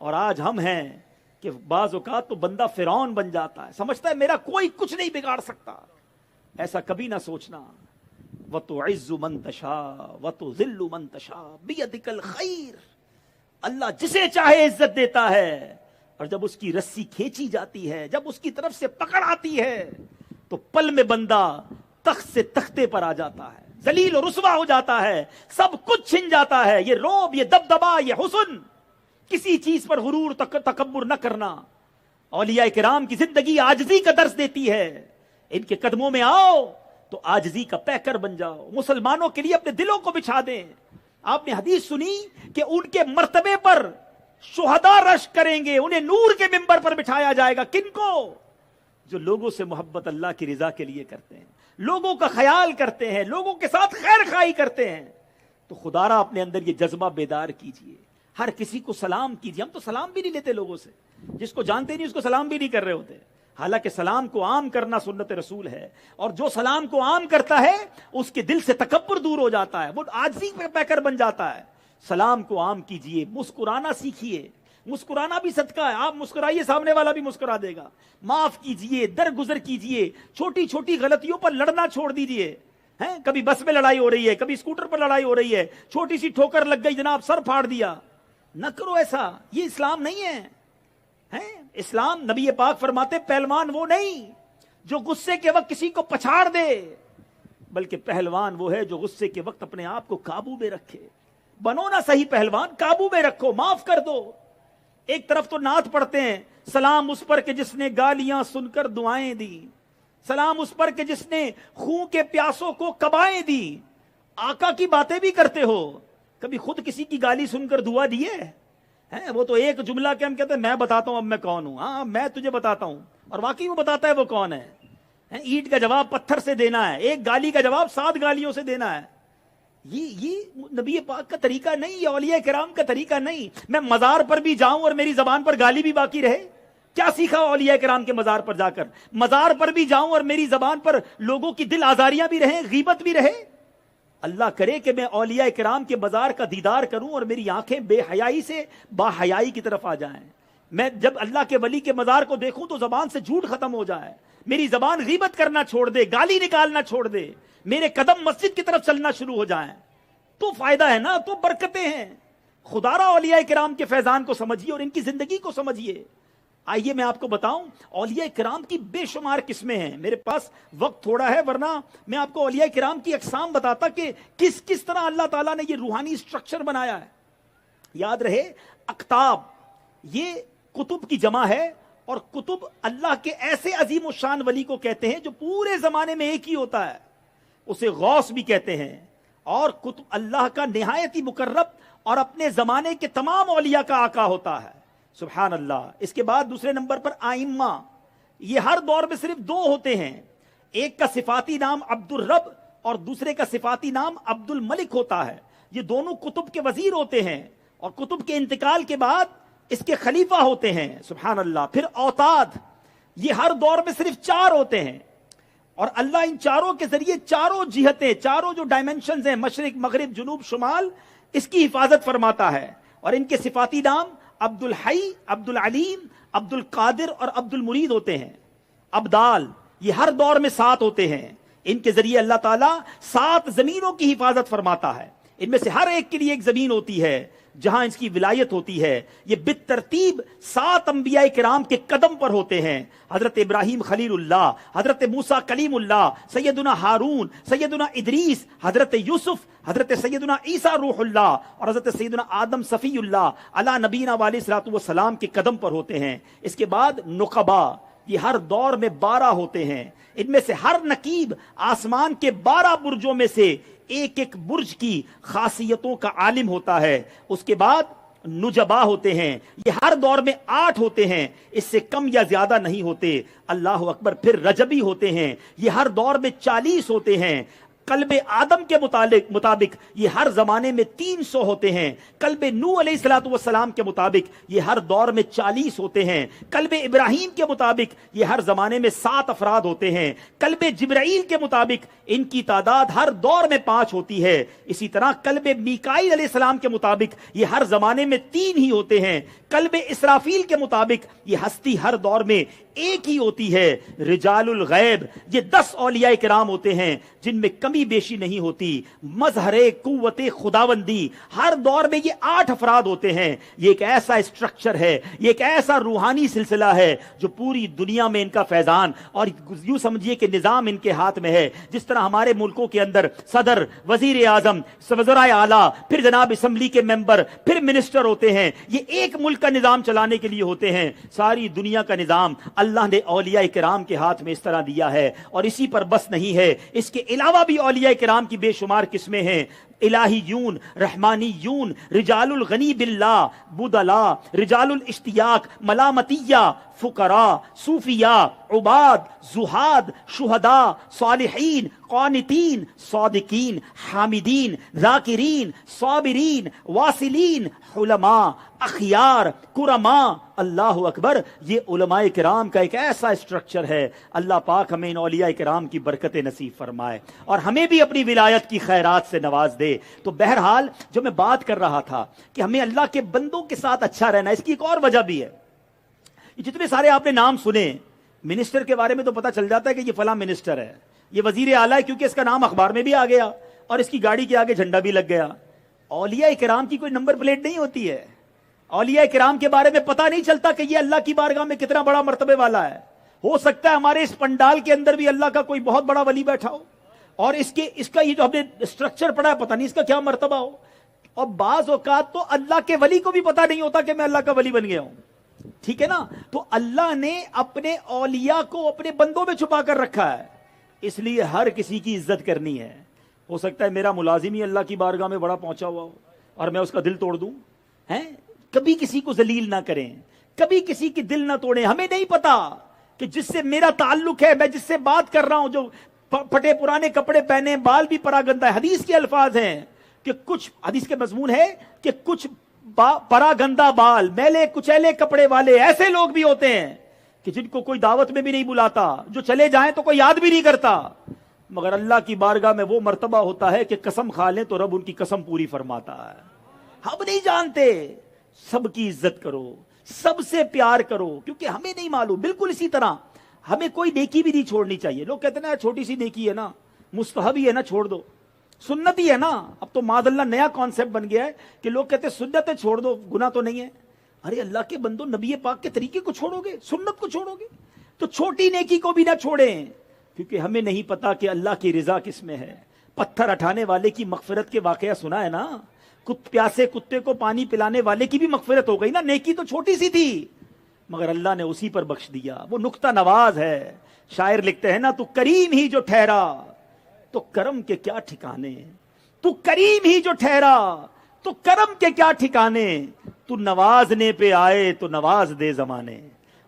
اور آج ہم ہیں کہ بعض اوقات تو بندہ فرعون بن جاتا ہے، سمجھتا ہے میرا کوئی کچھ نہیں بگاڑ سکتا۔ ایسا کبھی نہ سوچنا۔ وَتُعِزُّ مَن تَشَاءُ وَتُذِلُّ مَن تَشَاءُ بِيَدِكَ الْخَيْرُ۔ اللہ جسے چاہے عزت دیتا ہے، اور جب اس کی رسی کھینچی جاتی ہے، جب اس کی طرف سے پکڑ آتی ہے، تو پل میں بندہ تخت سے تختے پر آ جاتا ہے، ذلیل و رسوا ہو جاتا ہے، سب کچھ چھن جاتا ہے۔ یہ روب، یہ دبدبا، یہ حسن، کسی چیز پر غرور تکبر نہ کرنا۔ اولیاء کرام کی زندگی عاجزی کا درس دیتی ہے۔ ان کے قدموں میں آؤ تو عاجزی کا پیکر بن جاؤ، مسلمانوں کے لیے اپنے دلوں کو بچھا دیں۔ آپ نے حدیث سنی کہ ان کے مرتبے پر شہداء رشک کریں گے، انہیں نور کے ممبر پر بٹھایا جائے گا۔ کن کو؟ جو لوگوں سے محبت اللہ کی رضا کے لیے کرتے ہیں، لوگوں کا خیال کرتے ہیں، لوگوں کے ساتھ خیر خواہی کرتے ہیں۔ تو خدا را اپنے اندر یہ جذبہ بیدار کیجئے، ہر کسی کو سلام کیجئے۔ ہم تو سلام بھی نہیں لیتے لوگوں سے، جس کو جانتے نہیں اس کو سلام بھی نہیں کر رہے ہوتے، حالانکہ سلام کو عام کرنا سنت رسول ہے، اور جو سلام کو عام کرتا ہے اس کے دل سے تکبر دور ہو جاتا ہے، وہ عاجزی پہ پیکر بن جاتا ہے۔ سلام کو عام کیجئے، مسکرانا سیکھیے، مسکرانا بھی صدقہ ہے، آپ مسکرائیے سامنے والا بھی مسکرا دے گا۔ معاف کیجئے، درگزر کیجئے، چھوٹی چھوٹی غلطیوں پر لڑنا چھوڑ دیجئے۔ کبھی بس میں لڑائی ہو رہی ہے، کبھی اسکوٹر پر لڑائی ہو رہی ہے، چھوٹی سی ٹھوکر لگ گئی جناب سر پھاڑ دیا، نہ کرو ایسا، یہ اسلام نہیں ہے۔ اسلام، نبی پاک فرماتے پہلوان وہ نہیں جو غصے کے وقت کسی کو پچھاڑ دے، بلکہ پہلوان وہ ہے جو غصے کے وقت اپنے آپ کو قابو میں رکھے۔ بنو نہ صحیح پہلوان، قابو میں رکھو، معاف کر دو۔ ایک طرف تو نعت پڑھتے ہیں، سلام اس پر کہ جس نے گالیاں سن کر دعائیں دی، سلام اس پر کہ جس نے خون کے پیاسوں کو کبائیں دی۔ آقا کی باتیں بھی کرتے ہو، کبھی خود کسی کی گالی سن کر دعا دیے؟ وہ تو ایک جملہ کہ ہم کہتے ہیں میں بتاتا ہوں اب میں کون ہوں، ہاں میں تجھے بتاتا ہوں، اور واقعی وہ بتاتا ہے وہ کون ہے۔ اینٹ کا جواب پتھر سے دینا ہے، ایک گالی کا جواب 7 گالیوں سے دینا ہے۔ یہ نبی پاک کا طریقہ نہیں، یہ اولیاء کرام کا طریقہ نہیں۔ میں مزار پر بھی جاؤں اور میری زبان پر گالی بھی باقی رہے؟ کیا سیکھا اولیاء کرام کے مزار پر جا کر؟ مزار پر بھی جاؤں اور میری زبان پر لوگوں کی دل آزاریاں بھی رہیں، غیبت بھی رہے؟ اللہ کرے کہ میں اولیاء کرام کے مزار کا دیدار کروں اور میری آنکھیں بے حیائی سے با حیائی کی طرف آ جائیں۔ میں جب اللہ کے ولی کے مزار کو دیکھوں تو زبان سے جھوٹ ختم ہو جائے، میری زبان غیبت کرنا چھوڑ دے، گالی نکالنا چھوڑ دے، میرے قدم مسجد کی طرف چلنا شروع ہو جائیں، تو فائدہ ہے نا، تو برکتیں ہیں۔ خدا را اولیاء کرام کے فیضان کو سمجھیے اور ان کی زندگی کو سمجھیے۔ آئیے میں آپ کو بتاؤں اولیاء کرام کی بے شمار قسمیں ہیں. میرے پاس وقت تھوڑا ہے ورنہ میں آپ کو اولیاء کرام کی اقسام بتاتا کہ کس کس طرح اللہ تعالیٰ نے یہ روحانی سٹرکچر بنایا ہے. یاد رہے اقطاب یہ کتب کی جمع ہے, اور کتب اللہ کے ایسے عظیم الشان ولی کو کہتے ہیں جو پورے زمانے میں ایک ہی ہوتا ہے, اسے غوث بھی کہتے ہیں. اور کتب اللہ کا نہایت ہی مقرب اور اپنے زمانے کے تمام اولیاء کا آقا ہوتا ہے. سبحان اللہ. اس کے بعد دوسرے نمبر پر آئمہ, یہ ہر دور میں صرف دو ہوتے ہیں, ایک کا صفاتی نام عبد الرب اور دوسرے کا صفاتی نام عبد الملک ہوتا ہے. یہ دونوں کتب کے وزیر ہوتے ہیں اور کتب کے انتقال کے بعد اس کے خلیفہ ہوتے ہیں. سبحان اللہ. پھر اوتاد, یہ ہر دور میں صرف 4 ہوتے ہیں, اور اللہ ان چاروں کے ذریعے چاروں جہتیں, چاروں جو ڈائمنشنز ہیں, مشرق مغرب جنوب شمال, اس کی حفاظت فرماتا ہے. اور ان کے صفاتی نام عبد الحی, عبد العلیم, عبد القادر اور عبد المرید ہوتے ہیں. ابدال, یہ ہر دور میں 7 ہوتے ہیں. ان کے ذریعے اللہ تعالیٰ 7 زمینوں کی حفاظت فرماتا ہے. ان میں سے ہر ایک کے لیے ایک زمین ہوتی ہے جہاں اس کی ولایت ہوتی ہے. یہ بالترتیب 7 انبیاء کرام کے قدم پر ہوتے ہیں. حضرت ابراہیم خلیل اللہ, حضرت موسیٰ کلیم اللہ, سیدنا ہارون, سیدنا ادریس, حضرت یوسف, حضرت سیدنا عیسیٰ روح اللہ, اور حضرت سیدنا آدم صفی اللہ علی نبینا علیہ الصلوۃ والسلام کے قدم پر ہوتے ہیں. اس کے بعد نقبا, یہ ہر دور میں 12 ہوتے ہیں. ان میں سے ہر نقیب آسمان کے 12 برجوں میں سے ایک ایک برج کی خاصیتوں کا عالم ہوتا ہے. اس کے بعد نجبا ہوتے ہیں, یہ ہر دور میں 8 ہوتے ہیں, اس سے کم یا زیادہ نہیں ہوتے. اللہ اکبر. پھر رجبی ہوتے ہیں, یہ ہر دور میں 40 ہوتے ہیں. قلب آدم کے مطابق یہ ہر زمانے میں 300 ہوتے ہیں. قلب نوح علیہ الصلوۃ والسلام کے مطابق یہ ہر دور میں 40 ہوتے ہیں. قلب ابراہیم کے مطابق یہ ہر زمانے میں 7 افراد ہوتے ہیں. قلب جبرائیل کے مطابق ان کی تعداد ہر دور میں 5 ہوتی ہے. اسی طرح قلب میکائیل علیہ السلام کے مطابق یہ ہر زمانے میں 3 ہی ہوتے ہیں. قلب اسرافیل کے مطابق یہ ہستی ہر دور میں ایک ہی ہوتی ہے. رجال الغیب, یہ 10 اولیاء کرام ہوتے ہیں جن میں کمی بیشی نہیں ہوتی. مظہر قوت خداوندی, ہر دور میں یہ 8 افراد ہوتے ہیں. یہ ایک ایسا اسٹرکچر ہے, یہ ایک ایسا روحانی سلسلہ ہے جو پوری دنیا میں ان کا فیضان اور یوں سمجھیے کہ نظام ان کے ہاتھ میں ہے. جس طرح ہمارے ملکوں کے اندر صدر, وزیر اعظم, وزرائے اعلیٰ, پھر جناب اسمبلی کے ممبر, پھر منسٹر ہوتے ہیں, یہ ایک ملک کا نظام چلانے کے لیے ہوتے ہیں. ساری دنیا کا نظام اللہ نے اولیاء کرام کے ہاتھ میں اس طرح دیا ہے. اور اسی پر بس نہیں ہے, اس کے علاوہ بھی اولیاء کرام کی بے شمار قسمیں ہیں. الہیون, رحمانیون, رجال الغنی باللہ, بدلا, رجال الاشتیاق, ملامتیہ, فقراء, صوفیاء, عباد, زہاد, شہداء, صالحین, قانتین, صادقین, حامدین, ذاکرین, صابرین, واصلین, علماء, اخیار, کرماء. اللہ اکبر. یہ علماء کرام کا ایک ایسا اسٹرکچر ہے. اللہ پاک ہمیں ان اولیاء کرام کی برکت نصیب فرمائے اور ہمیں بھی اپنی ولایت کی خیرات سے نواز دے. تو بہرحال جو میں بات کر رہا تھا کہ ہمیں اللہ کے بندوں کے ساتھ اچھا رہنا, اس کی ایک اور وجہ بھی ہے. جتنے سارے آپ نے نام سنے, منسٹر کے بارے میں تو پتا چل جاتا ہے کہ یہ فلاں منسٹر ہے, یہ وزیر اعلیٰ ہے کیونکہ اس کا نام اخبار میں بھی آ گیا اور اس کی گاڑی کے آگے جھنڈا بھی لگ گیا. اولیاء کرام کی کوئی نمبر پلیٹ نہیں ہوتی ہے. اولیاء کرام کے بارے میں پتا نہیں چلتا کہ یہ اللہ کی بارگاہ میں کتنا بڑا مرتبے والا ہے. ہو سکتا ہے ہمارے اس پنڈال کے اندر بھی اللہ کا کوئی بہت بڑا ولی بیٹھا ہو اور اس کا یہ جو ہم نے اسٹرکچر پڑھا ہے پتہ نہیں اس کا کیا مرتبہ ہو. اور بعض اوقات تو اللہ کے ولی کو بھی پتا نہیں ہوتا کہ میں اللہ کا ولی بن گیا ہوں. ٹھیک ہے نا. تو اللہ نے اپنے اولیاء کو اپنے بندوں میں چھپا کر رکھا ہے, اس لیے ہر کسی کی عزت کرنی ہے. ہو سکتا ہے میرا ملازم ہی اللہ کی بارگاہ میں بڑا پہنچا ہوا ہو اور میں اس کا دل توڑ دوں. کبھی کسی کو ذلیل نہ کریں, کبھی کسی کی دل نہ توڑیں. ہمیں نہیں پتا کہ جس سے میرا تعلق ہے, میں جس سے بات کر رہا ہوں, جو پھٹے پرانے کپڑے پہنے, بال بھی پراگندہ ہے. حدیث کے الفاظ ہیں کہ کچھ, حدیث کے مضمون ہے کہ کچھ پراگندہ بال, میلے کچیلے کپڑے والے ایسے لوگ بھی ہوتے ہیں کہ جن کو کوئی دعوت میں بھی نہیں بلاتا, جو چلے جائیں تو کوئی یاد بھی نہیں کرتا, مگر اللہ کی بارگاہ میں وہ مرتبہ ہوتا ہے کہ قسم کھا لیں تو رب ان کی قسم پوری فرماتا ہے. ہم نہیں جانتے. سب کی عزت کرو, سب سے پیار کرو, کیونکہ ہمیں نہیں معلوم. بالکل اسی طرح ہمیں کوئی نیکی بھی نہیں چھوڑنی چاہیے. لوگ کہتے ہیں نا چھوٹی سی نیکی ہے نا, مستحب ہی ہے نا, چھوڑ دو. سنت ہی ہے نا. اب تو معاذ اللہ نیا کانسیپٹ بن گیا ہے کہ لوگ کہتے ہیں سنت ہے چھوڑ دو, گناہ تو نہیں ہے. ارے اللہ کے بندو، نبی پاک کے طریقے کو چھوڑو گے، سنت کو چھوڑو گے؟ تو چھوٹی نیکی کو بھی نہ چھوڑیں، کیونکہ ہمیں نہیں پتا کہ اللہ کی رضا کس میں ہے۔ پتھر اٹھانے والے کی مغفرت کے واقعہ سنا ہے نا، پیاسے کتے کو پانی پلانے والے کی بھی مغفرت ہو گئی نا، نیکی تو چھوٹی سی تھی مگر اللہ نے اسی پر بخش دیا۔ وہ نقطہ نواز ہے۔ شاعر لکھتے ہیں نا، تو کریم ہی جو ٹھہرا تو کرم کے کیا ٹھکانے، تو کریم ہی جو ٹھہرا تو کرم کے کیا ٹھکانے، تو نوازنے پہ آئے تو نواز دے زمانے۔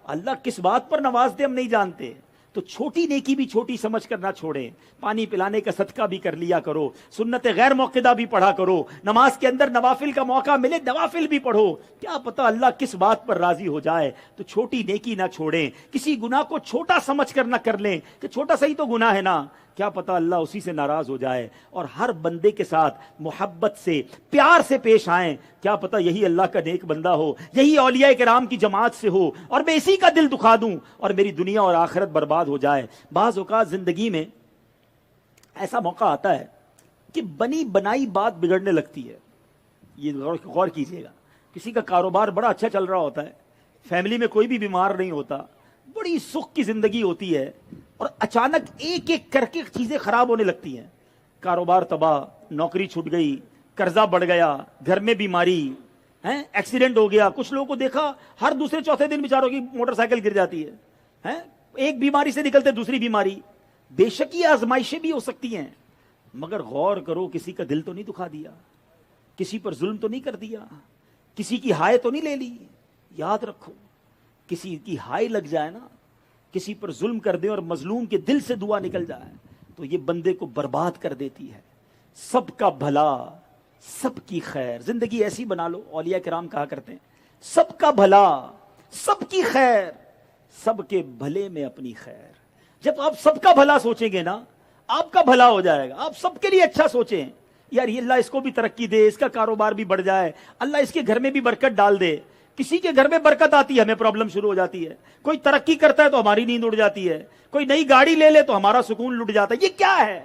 اللہ کس بات پر نواز دے ہم نہیں جانتے، تو چھوٹی نیکی بھی چھوٹی سمجھ کر نہ چھوڑیں۔ پانی پلانے کا صدقہ بھی کر لیا کرو، سنت غیر موقدہ بھی پڑھا کرو، نماز کے اندر نوافل کا موقع ملے نوافل بھی پڑھو، کیا پتا اللہ کس بات پر راضی ہو جائے۔ تو چھوٹی نیکی نہ چھوڑیں، کسی گناہ کو چھوٹا سمجھ کر نہ کر لیں کہ چھوٹا سا ہی تو گناہ ہے نا، کیا پتا اللہ اسی سے ناراض ہو جائے۔ اور ہر بندے کے ساتھ محبت سے پیار سے پیش آئیں، کیا پتا یہی اللہ کا نیک بندہ ہو، یہی اولیاء کرام کی جماعت سے ہو، اور میں اسی کا دل دکھا دوں اور میری دنیا اور آخرت برباد ہو جائے۔ بعض اوقات زندگی میں ایسا موقع آتا ہے کہ بنی بنائی بات بگڑنے لگتی ہے۔ یہ غور کیجئے گا، کسی کا کاروبار بڑا اچھا چل رہا ہوتا ہے، فیملی میں کوئی بھی بیمار نہیں ہوتا، بڑی سکھ کی زندگی ہوتی ہے، اور اچانک ایک ایک کر کے چیزیں خراب ہونے لگتی ہیں۔ کاروبار تباہ، نوکری چھوٹ گئی، قرضہ بڑھ گیا، گھر میں بیماری، ایکسیڈنٹ ہو گیا۔ کچھ لوگوں کو دیکھا ہر دوسرے چوتھے دن بیچاروں کی موٹر سائیکل گر جاتی ہے، ایک بیماری سے نکلتے دوسری بیماری۔ بے شک یہ آزمائشیں بھی ہو سکتی ہیں، مگر غور کرو کسی کا دل تو نہیں دکھا دیا، کسی پر ظلم تو نہیں کر دیا، کسی کی ہائے تو نہیں لے لی۔ یاد رکھو، کسی کی ہائے لگ جائے نا، کسی پر ظلم کر دے اور مظلوم کے دل سے دعا نکل جائے تو یہ بندے کو برباد کر دیتی ہے۔ سب کا بھلا، سب کی خیر، زندگی ایسی بنا لو۔ اولیاء کرام کہا کرتے ہیں سب کا بھلا، سب کی خیر، سب کے بھلے میں اپنی خیر۔ جب آپ سب کا بھلا سوچیں گے نا، آپ کا بھلا ہو جائے گا۔ آپ سب کے لیے اچھا سوچیں، یار یہ اللہ اس کو بھی ترقی دے، اس کا کاروبار بھی بڑھ جائے، اللہ اس کے گھر میں بھی برکت ڈال دے۔ کسی کے گھر میں برکت آتی ہے ہمیں پرابلم شروع ہو جاتی ہے، کوئی ترقی کرتا ہے تو ہماری نیند اڑ جاتی ہے، کوئی نئی گاڑی لے لے تو ہمارا سکون لٹ جاتا ہے۔ یہ کیا ہے؟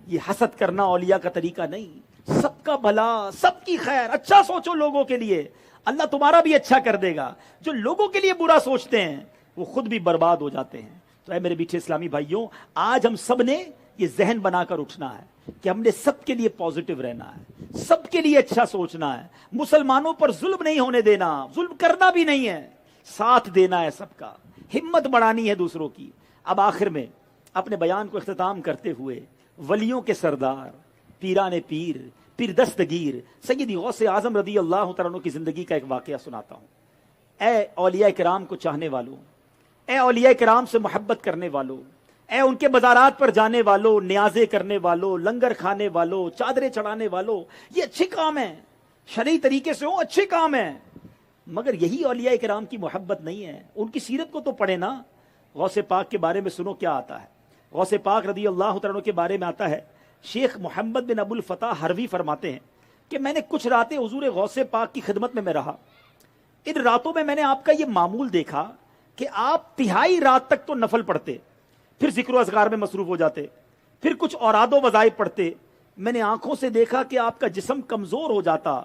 یہ حسد کرنا اولیاء کا طریقہ نہیں۔ سب کا بھلا، سب کی خیر، اچھا سوچو لوگوں کے لیے، اللہ تمہارا بھی اچھا کر دے گا۔ جو لوگوں کے لیے برا سوچتے ہیں وہ خود بھی برباد ہو جاتے ہیں۔ تو اے میرے میٹھے اسلامی بھائیوں، آج ہم سب نے یہ ذہن بنا کر اٹھنا ہے کہ ہم نے سب کے لیے پازیٹو رہنا ہے، سب کے لیے اچھا سوچنا ہے، مسلمانوں پر ظلم نہیں ہونے دینا، ظلم کرنا بھی نہیں ہے، ساتھ دینا ہے سب کا، ہمت بڑھانی ہے دوسروں کی۔ اب آخر میں اپنے بیان کو اختتام کرتے ہوئے ولیوں کے سردار، پیران پیر، پیر دستگیر سیدی غوث اعظم رضی اللہ تعالیٰ عنہ کی زندگی کا ایک واقعہ سناتا ہوں۔ اے اولیاء کرام کو چاہنے والوں، اے اولیاء کرام سے محبت کرنے والوں، اے ان کے مزارات پر جانے والوں، نیازیں کرنے والوں، لنگر کھانے والوں، چادریں چڑھانے والوں، یہ اچھے کام ہیں، شرعی طریقے سے ہوں اچھے کام ہیں، مگر یہی اولیاء کرام کی محبت نہیں ہے۔ ان کی سیرت کو تو پڑھے نا۔ غوث پاک کے بارے میں سنو کیا آتا ہے۔ غوث پاک رضی اللہ تعالیٰ عنہ کے بارے میں آتا ہے، شیخ محمد بن ابو الفتح ہروی فرماتے ہیں کہ میں نے کچھ راتیں حضور غوث پاک کی خدمت میں رہا۔ ان راتوں میں نے آپ کا یہ معمول دیکھا کہ آپ تہائی رات تک تو نفل پڑھتے، پھر ذکر و اذکار میں مصروف ہو جاتے، پھر کچھ اوراد و وظائف پڑھتے۔ میں نے آنکھوں سے دیکھا کہ آپ کا جسم کمزور ہو جاتا،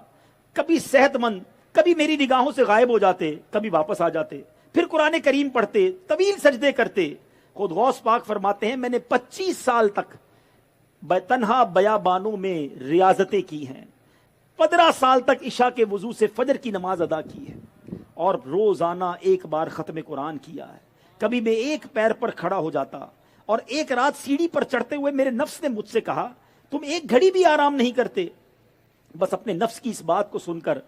کبھی صحت مند، کبھی میری نگاہوں سے غائب ہو جاتے، کبھی واپس آ جاتے، پھر قرآن کریم پڑھتے، طویل سجدے کرتے۔ خود غوث پاک فرماتے ہیں میں نے 25 سال تک تنہا بیابانوں میں ریاضتیں کی ہیں، 15 سال تک عشاء کے وضو سے فجر کی نماز ادا کی ہے، اور روزانہ ایک بار ختم قرآن کیا ہے۔ کبھی میں ایک پیر پر کھڑا ہو جاتا، اور ایک رات سیڑھی پر چڑھتے ہوئے میرے نفس نے مجھ سے کہا تم ایک گھڑی بھی آرام نہیں کرتے۔ بس اپنے نفس کی اس بات کو سن کر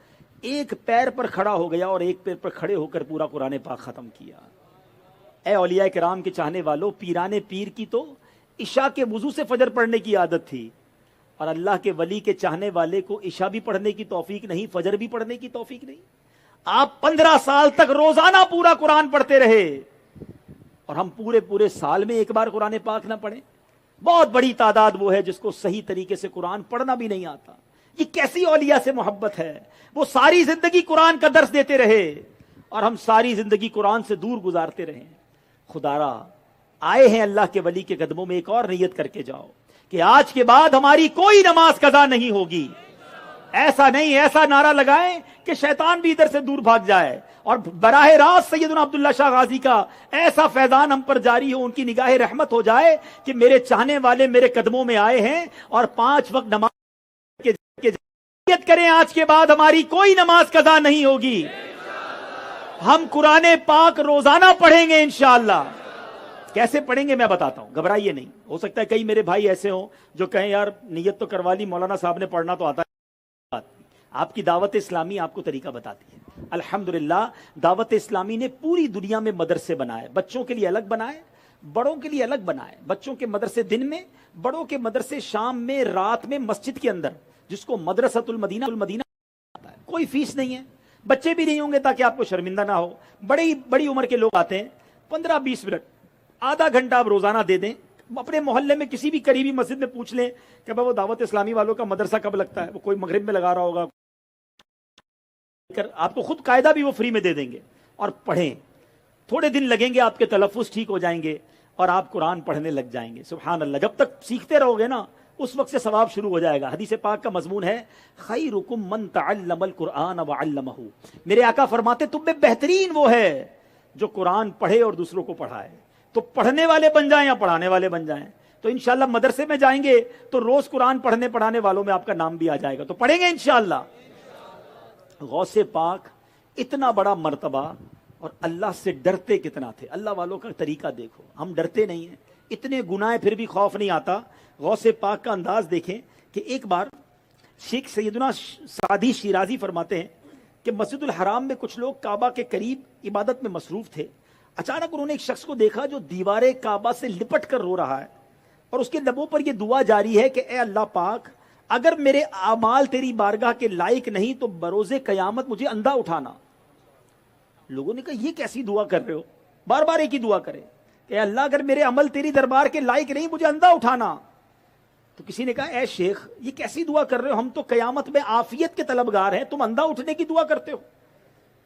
ایک پیر پر کھڑا ہو گیا اور ایک پیر پر کھڑے ہو کر پورا قرآن پاک ختم کیا۔ اے اولیاء کرام کے چاہنے والوں، پیران پیر کی تو عشاء کے وضو سے فجر پڑھنے کی عادت تھی، اور اللہ کے ولی کے چاہنے والے کو عشاء بھی پڑھنے کی توفیق نہیں، فجر بھی پڑھنے کی توفیق نہیں۔ آپ 15 سال تک روزانہ پورا قرآن پڑھتے رہے، اور ہم پورے سال میں ایک بار قرآن پاک نہ پڑھیں۔ بہت بڑی تعداد وہ ہے جس کو صحیح طریقے سے قرآن پڑھنا بھی نہیں آتا۔ یہ کیسی اولیاء سے محبت ہے؟ وہ ساری زندگی قرآن کا درس دیتے رہے اور ہم ساری زندگی قرآن سے دور گزارتے رہے۔ خدارا آئے ہیں اللہ کے ولی کے قدموں میں، ایک اور نیت کر کے جاؤ کہ آج کے بعد ہماری کوئی نماز قضا نہیں ہوگی، ایسا نہیں، ایسا نعرہ لگائیں کہ شیطان بھی ادھر سے دور بھاگ جائے، اور براہ راست سیدنا عبداللہ شاہ غازی کا ایسا فیضان ہم پر جاری ہو، ان کی نگاہ رحمت ہو جائے کہ میرے چاہنے والے میرے قدموں میں آئے ہیں اور 5 وقت نماز کے نیت کریں آج کے بعد ہماری کوئی نماز قضا نہیں ہوگی، ہم قرآن پاک روزانہ پڑھیں گے انشاءاللہ۔ کیسے پڑھیں گے میں بتاتا ہوں، گھبرائیے نہیں۔ ہو سکتا ہے کئی میرے بھائی ایسے ہوں جو کہیں یار نیت تو کروا لی، مولانا صاحب نے پڑھنا تو آتا ہے۔ آپ کی دعوت اسلامی آپ کو طریقہ بتاتی ہے۔ الحمدللہ دعوت اسلامی نے پوری دنیا میں مدرسے بنائے، بچوں کے لیے الگ بنائے، بڑوں کے لیے الگ بنائے۔ بچوں کے مدرسے دن میں، بڑوں کے مدرسے شام میں، رات میں، مسجد کے اندر، جس کو مدرسۃ المدینہ آتا ہے۔ کوئی فیس نہیں ہے، بچے بھی نہیں ہوں گے تاکہ آپ کو شرمندہ نہ ہو۔ بڑی عمر کے لوگ آتے ہیں، 15-20 منٹ، آدھا گھنٹہ آپ روزانہ دے دیں۔ اپنے محلے میں کسی بھی قریبی مسجد میں پوچھ لیں کہ وہ دعوت اسلامی والوں کا مدرسہ کب لگتا ہے، وہ کوئی مغرب میں لگا رہا ہوگا، آپ کو خود قاعدہ بھی وہ فری میں دے دیں گے۔ اور پڑھیں، تھوڑے دن لگیں گے، آپ کے تلفظ ٹھیک ہو جائیں گے اور آپ قرآن پڑھنے لگ جائیں گے۔ سبحان اللہ، جب تک سیکھتے رہو گے نا اس وقت سے ثواب شروع ہو جائے گا۔ حدیث پاک کا مضمون ہے خیرکم من تعلم القرآن وعلمہ، میرے آقا فرماتے تم میں بہترین وہ ہے جو قرآن پڑھے اور دوسروں کو پڑھائے۔ تو پڑھنے والے بن جائیں یا پڑھانے والے بن جائیں، تو انشاءاللہ مدرسے میں جائیں گے تو روز قرآن پڑھنے پڑھانے والوں میں آپ کا نام بھی آ جائے گا، تو پڑھیں گے انشاءاللہ۔ غوث پاک اتنا بڑا مرتبہ، اور اللہ سے ڈرتے کتنا تھے۔ اللہ والوں کا طریقہ دیکھو، ہم ڈرتے نہیں ہیں، اتنے گناہ پھر بھی خوف نہیں آتا۔ غوث پاک کا انداز دیکھیں کہ ایک بار شیخ سیدنا سعدی شیرازی فرماتے ہیں کہ مسجد الحرام میں کچھ لوگ کعبہ کے قریب عبادت میں مصروف تھے، اچانک انہوں نے ایک شخص کو دیکھا جو دیوار کعبہ سے لپٹ کر رو رہا ہے، اور اس کے لبوں پر یہ دعا جاری ہے کہ اے اللہ پاک، اگر میرے اعمال تیری بارگاہ کے لائق نہیں تو بروز قیامت مجھے اندھا اٹھانا۔ لوگوں نے کہا یہ کیسی دعا کر رہے ہو، بار بار ایک ہی دعا کرے کہ اے اللہ اگر میرے عمل تیری دربار کے لائق نہیں مجھے اندھا اٹھانا۔ تو کسی نے کہا اے شیخ یہ کیسی دعا کر رہے ہو، ہم تو قیامت میں عافیت کے طلبگار ہیں، تم اندھا اٹھنے کی دعا کرتے ہو۔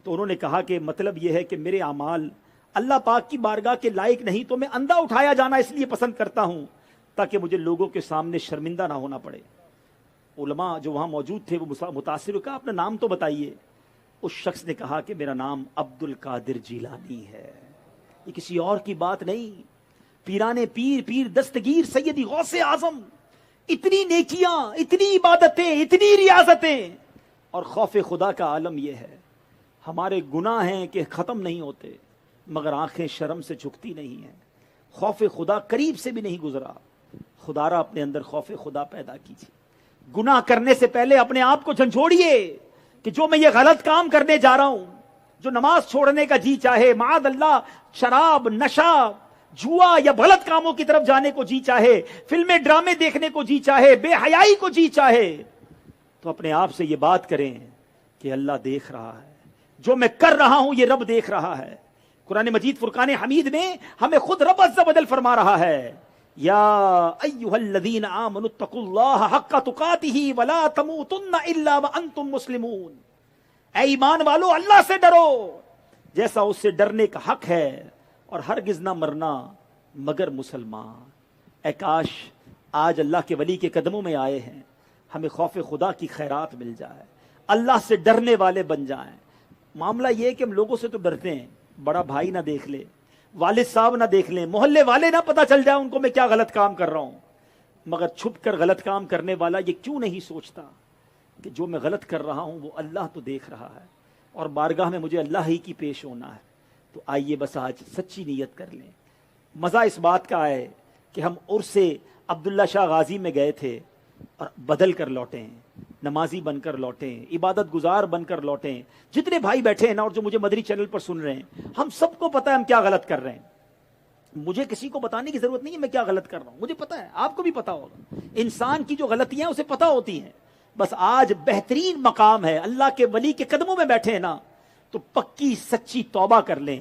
تو انہوں نے کہا کہ مطلب یہ ہے کہ میرے اعمال اللہ پاک کی بارگاہ کے لائق نہیں تو میں اندھا اٹھایا جانا اس لیے پسند کرتا ہوں تاکہ مجھے لوگوں کے سامنے شرمندہ نہ ہونا پڑے۔ علماء جو وہاں موجود تھے وہ متاثر کہا اپنا نام تو بتائیے۔ اس شخص نے کہا کہ میرا نام عبد القادر جیلانی ہے، یہ کسی اور کی بات نہیں، پیران پیر دستگیر سیدی غوث اعظم، اتنی نیکیاں، اتنی عبادتیں، اتنی ریاضتیں، اور خوف خدا کا عالم یہ ہے ہمارے گناہ ہیں کہ ختم نہیں ہوتے مگر آنکھیں شرم سے جھکتی نہیں ہیں، خوف خدا قریب سے بھی نہیں گزرا۔ خدا را اپنے اندر خوف خدا پیدا کیجیے، گناہ کرنے سے پہلے اپنے آپ کو جھنجھوڑیے کہ جو میں یہ غلط کام کرنے جا رہا ہوں، جو نماز چھوڑنے کا جی چاہے، معاذ اللہ شراب، نشہ، جوا یا غلط کاموں کی طرف جانے کو جی چاہے، فلمیں ڈرامے دیکھنے کو جی چاہے، بے حیائی کو جی چاہے، تو اپنے آپ سے یہ بات کریں کہ اللہ دیکھ رہا ہے، جو میں کر رہا ہوں یہ رب دیکھ رہا ہے۔ قرآن مجید فرقان حمید میں ہمیں خود رب عز و جل فرما رہا ہے یا ایھا الذین آمنوا اتقوا اللہ حق تقاتہ ولا تموتن الا وانتم مسلمون، اے ایمان والو اللہ سے ڈرو جیسا اس سے ڈرنے کا حق ہے، اور ہرگز نہ مرنا مگر مسلمان۔ اے کاش آج اللہ کے ولی کے قدموں میں آئے ہیں، ہمیں خوف خدا کی خیرات مل جائے، اللہ سے ڈرنے والے بن جائیں۔ معاملہ یہ ہے کہ ہم لوگوں سے تو ڈرتے ہیں، بڑا بھائی نہ دیکھ لے، والد صاحب نہ دیکھ لیں، محلے والے نہ پتہ چل جائے ان کو میں کیا غلط کام کر رہا ہوں، مگر چھپ کر غلط کام کرنے والا یہ کیوں نہیں سوچتا کہ جو میں غلط کر رہا ہوں وہ اللہ تو دیکھ رہا ہے اور بارگاہ میں مجھے اللہ ہی کی پیش ہونا ہے۔ تو آئیے بس آج سچی نیت کر لیں۔ مزہ اس بات کا ہے کہ ہم عرس عبداللہ شاہ غازی میں گئے تھے اور بدل کر لوٹے ہیں، نمازی بن کر لوٹے ہیں، عبادت گزار بن کر لوٹے ہیں۔ جتنے بھائی بیٹھے ہیں نا اور جو مجھے مدری چینل پر سن رہے ہیں، ہم سب کو پتہ ہے ہم کیا غلط کر رہے ہیں، مجھے کسی کو بتانے کی ضرورت نہیں ہے میں کیا غلط کر رہا ہوں، مجھے پتہ ہے، آپ کو بھی پتہ ہوگا۔ انسان کی جو غلطیاں اسے پتہ ہوتی ہیں، بس آج بہترین مقام ہے، اللہ کے ولی کے قدموں میں بیٹھے ہیں نا، تو پکی سچی توبہ کر لیں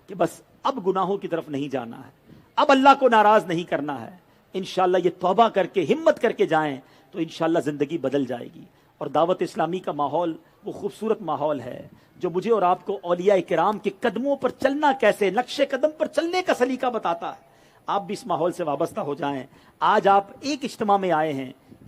کہ بس اب گناہوں کی طرف نہیں جانا ہے، اب اللہ کو ناراض نہیں کرنا ہے۔ انشاءاللہ یہ توبہ کر کے ہمت کر کے جائیں تو انشاءاللہ زندگی بدل جائے گی۔ اور دعوت اسلامی کا ماحول وہ خوبصورت ماحول ہے جو مجھے اور آپ کو اولیاء کرام کے قدموں پر چلنا کیسے، نقش قدم پر چلنے کا سلیقہ بتاتا ہے۔ آپ بھی اس ماحول سے وابستہ ہو جائیں۔ آج آپ ایک اجتماع میں آئے ہیں،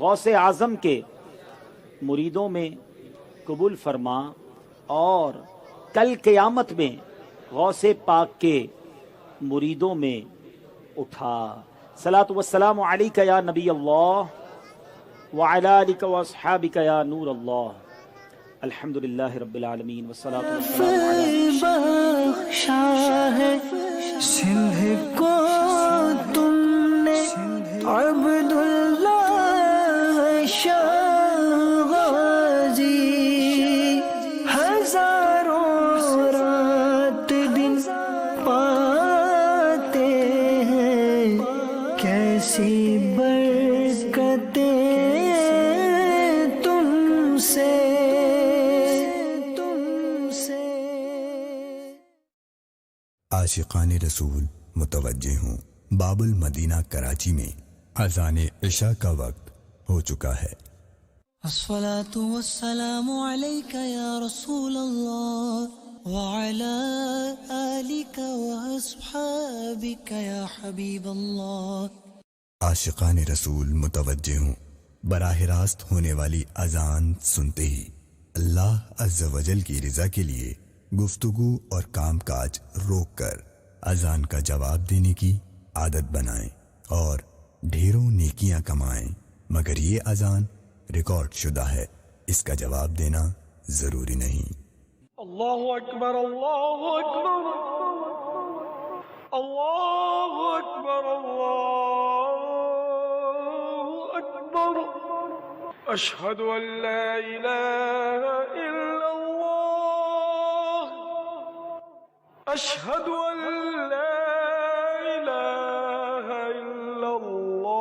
غوث اعظم کے مریدوں میں قبول فرما اور کل قیامت میں غوث پاک کے مریدوں میں اٹھا۔ صلاۃ والسلام علیک یا نبی اللہ وعلی آلک واصحابک یا نور اللہ۔ الحمدللہ رب العالمین والصلاۃ والسلام علی بخشا ہے سندھ کو تم نے عبداللہ شاہ غازی، ہزاروں رات دن پاتے ہیں کیسی برکتیں تم سے۔ عاشقان رسول متوجہ ہوں، باب المدینہ کراچی میں اذان عشاء کا وقت ہو چکا ہے۔ الصلاة والسلام عليك يا رسول الله وعلى آلك وأصحابك يا حبيب الله۔ عاشقان رسول متوجہ ہوں، براہ راست ہونے والی اذان سنتے ہی اللہ عز و جل کی رضا کے لیے گفتگو اور کام کاج روک کر اذان کا جواب دینے کی عادت بنائیں اور ڈھیروں نیکیاں کمائیں، مگر یہ اذان ریکارڈ شدہ ہے، اس کا جواب دینا ضروری نہیں۔ اللہ اکبر اللہ اکبر اللہ اکبر اللہ اکبر، اشہد ان لا الہ الا اللہ، اشہد ان لا الہ الا اللہ،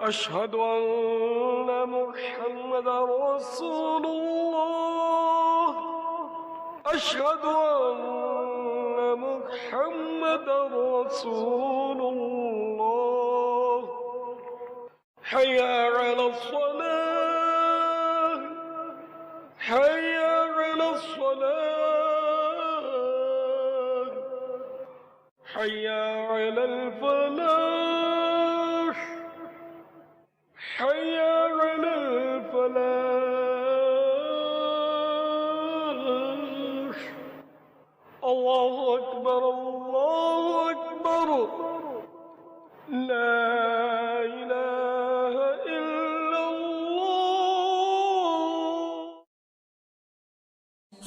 اشہد ان محمد رسول اللہ، اشہد ان محمد رسول اللہ، حی علی الصلاة، حی علی الصلاة، حی علی الفلاح، حی علی الفلاح، اللہ اکبر اللہ اکبر، لا الہ الا اللہ۔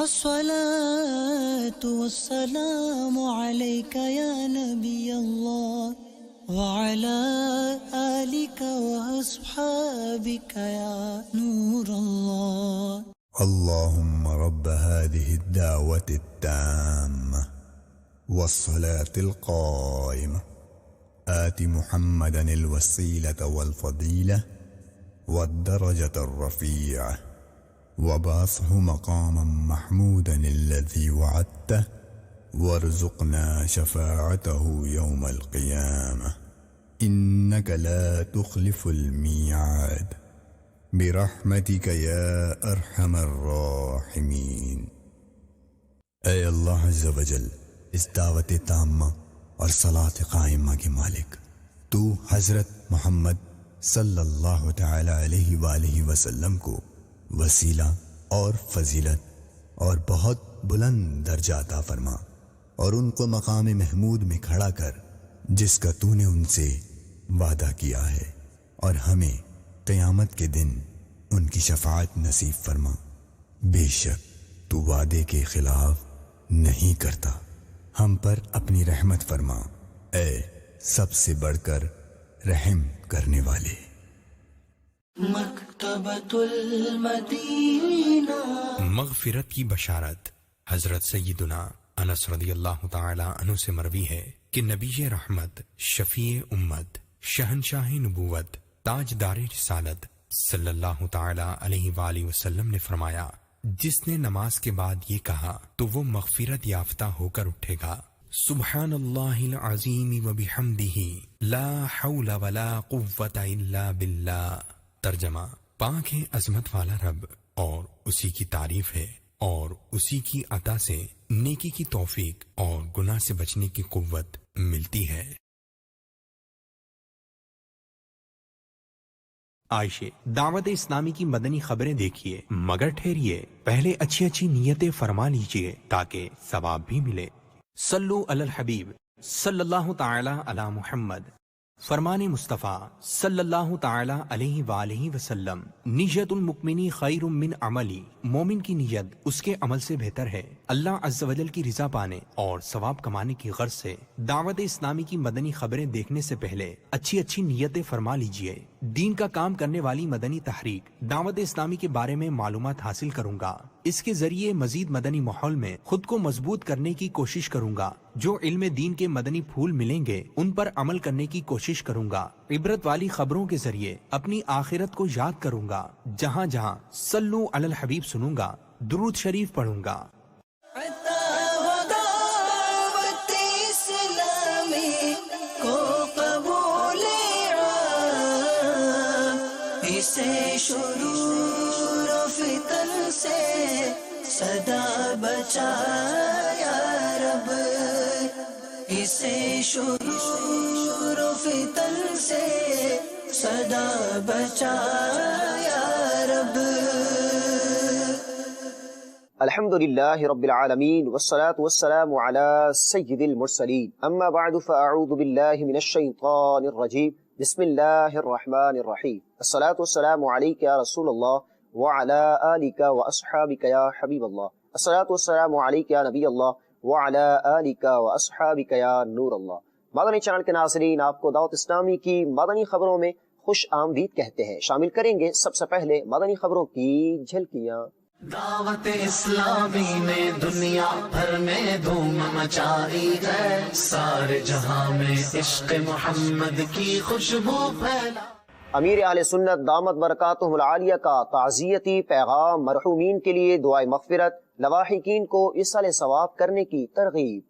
الصلاة والسلام عليك يا نبي الله وعلى آلك وأصحابك يا نور الله۔ اللهم رب هذه الدعوة التامة والصلاة القائمة آت محمدا الوسيلة والفضيلة والدرجة الرفيعة وبعثه مقاما محمودا الذي وعدته وارزقنا شفاعته يوم القيامة إنك لا تخلف الميعاد برحمتك يا أرحم الراحمين۔ اے اللہ عز و جل، اس دعوت تامہ اور صلاۃ قائمہ کے مالک، تو حضرت محمد صلی اللہ تعالی علیہ وآلہ وسلم کو وسیلہ اور فضیلت اور بہت بلند درجہ عطا فرما، اور ان کو مقام محمود میں کھڑا کر جس کا تو نے ان سے وعدہ کیا ہے، اور ہمیں قیامت کے دن ان کی شفاعت نصیب فرما۔ بے شک تو وعدے کے خلاف نہیں کرتا، ہم پر اپنی رحمت فرما، اے سب سے بڑھ کر رحم کرنے والے۔ مکتبۃ المدینہ۔ مغفرت کی بشارت۔ حضرت سیدنا انس رضی اللہ تعالی عنہ سے مروی ہے کہ نبی رحمت، شفیع امت، شہنشاہ نبوت، تاجدار رسالت صلی اللہ تعالی علیہ وآلہ وسلم نے فرمایا، جس نے نماز کے بعد یہ کہا تو وہ مغفرت یافتہ ہو کر اٹھے گا۔ سبحان اللہ العظیم وبحمدہ، لا حول ولا قوة الا باللہ۔ ترجمہ، پاک ہے عظمت والا رب اور اسی کی تعریف ہے، اور اسی کی عطا سے نیکی کی توفیق اور گناہ سے بچنے کی قوت ملتی ہے۔ عائشہ دعوت اسلامی کی مدنی خبریں دیکھیے، مگر ٹھہریے، پہلے اچھی اچھی نیتیں فرما لیجئے تاکہ ثواب بھی ملے۔ صلو علی الحبیب صلی اللہ تعالی علی محمد۔ فرمان مصطفیٰ صلی اللہ تعالی علیہ وآلہ وسلم، نیت المؤمنی خیر من عملی، مومن کی نیت اس کے عمل سے بہتر ہے۔ اللہ عز و جل کی رضا پانے اور ثواب کمانے کی غرض سے دعوت اسلامی کی مدنی خبریں دیکھنے سے پہلے اچھی اچھی نیتیں فرما لیجئے۔ دین کا کام کرنے والی مدنی تحریک دعوت اسلامی کے بارے میں معلومات حاصل کروں گا، اس کے ذریعے مزید مدنی ماحول میں خود کو مضبوط کرنے کی کوشش کروں گا۔ جو علم دین کے مدنی پھول ملیں گے ان پر عمل کرنے کی کوشش کروں گا۔ عبرت والی خبروں کے ذریعے اپنی آخرت کو یاد کروں گا۔ جہاں جہاں صلو علی الحبیب سنوں گا، درود شریف پڑھوں گا۔ سے شرور و فتن سے صدا بچا یا رب، اسے شرور و فتن سے صدا بچا یا رب۔ الحمدللہ رب العالمین والصلاة والسلام علی سید المرسلین، اما بعد فاعوذ باللہ من الشیطان الرجیم، بسم اللہ الرحمن الرحیم، الصلاة والسلام علیک یا رسول اللہ وعلی آلک واصحابک یا حبیب اللہ، الصلاة والسلام علیک یا نبی اللہ وعلی آلک واصحابک یا نور اللہ۔ مدنی چینل کے ناظرین، آپ کو دعوت اسلامی کی مدنی خبروں میں خوش آمدید کہتے ہیں۔ شامل کریں گے سب سے پہلے مدنی خبروں کی جھلکیاں۔ دعوت اسلامی نے دنیا بھر میں دھوم مچائی ہے، سارے جہاں میں عشق محمد کی خوشبو پھیلا۔ امیر اہل سنت دامت برکاتہم العالیہ کا تعزیتی پیغام، مرحومین کے لیے دعائے مغفرت، لواحقین کو ایصال ثواب کرنے کی ترغیب۔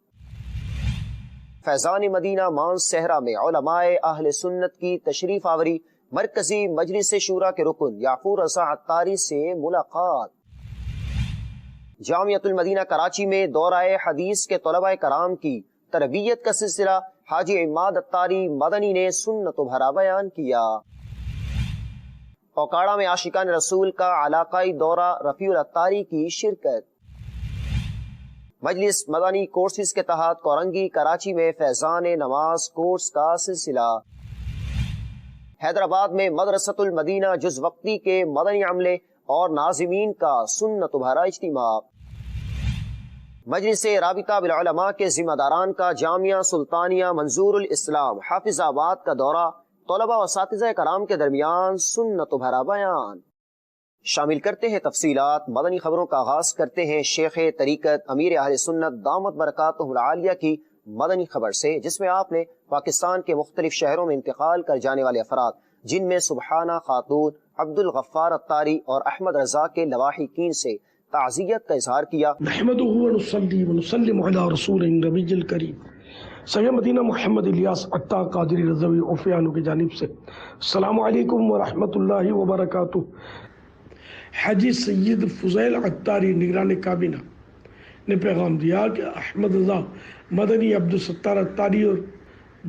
فیضان مدینہ مانس صحرا میں علماء اہل سنت کی تشریف آوری، مرکزی مجلس شورا کے رکن یعفور رضا عطاری سے ملاقات۔ جامعۃ المدینہ کراچی میں دورہ حدیث کے طلباء کرام کی تربیت کا سلسلہ، حاجی عماد عطاری مدنی نے سنت و بھرا بیان کیا۔ اوکاڑا میں عاشقان رسول کا علاقائی دورہ، رفیع العطاری کی شرکت۔ مجلس مدنی کورسز کے تحت کورنگی کراچی میں فیضان نماز کورس کا سلسلہ۔ حیدرآباد میں مدرسۃ المدینہ جز وقتی کے مدنی عملے اور ناظمین کا سنت و بھرا اجتماع۔ مجلس رابطہ بالعلماء کے ذمہ داران کا جامعہ سلطانیہ منظور الاسلام حافظ آباد کا دورہ، طلباء و اساتذہ کرام کے درمیان سنت و بھرا بیان۔ شامل کرتے ہیں تفصیلات۔ مدنی خبروں کا آغاز کرتے ہیں شیخ طریقت امیر اہل سنت دامت برکاتہ العالیہ کی مدنی خبر سے، جس میں آپ نے پاکستان کے مختلف شہروں میں انتقال کر جانے والے افراد، جن میں سبحانہ خاتون، عبد الغفار عطاری اور احمد رضا کے لواحقین سے تعزیت کا اظہار کیا۔ نحمدہ ونصلی ونسلم علی رسول النبی الکریم سید مدینہ محمد الیاس عطا قادری رضوی عفیانو کی جانب سے السلام علیکم ورحمۃ اللہ وبرکاتہ۔ حاجی سید فضیل عطاری نگران کابینہ نے پیغام دیا کہ احمد رضا مدنی، عبدالستار عطاری اور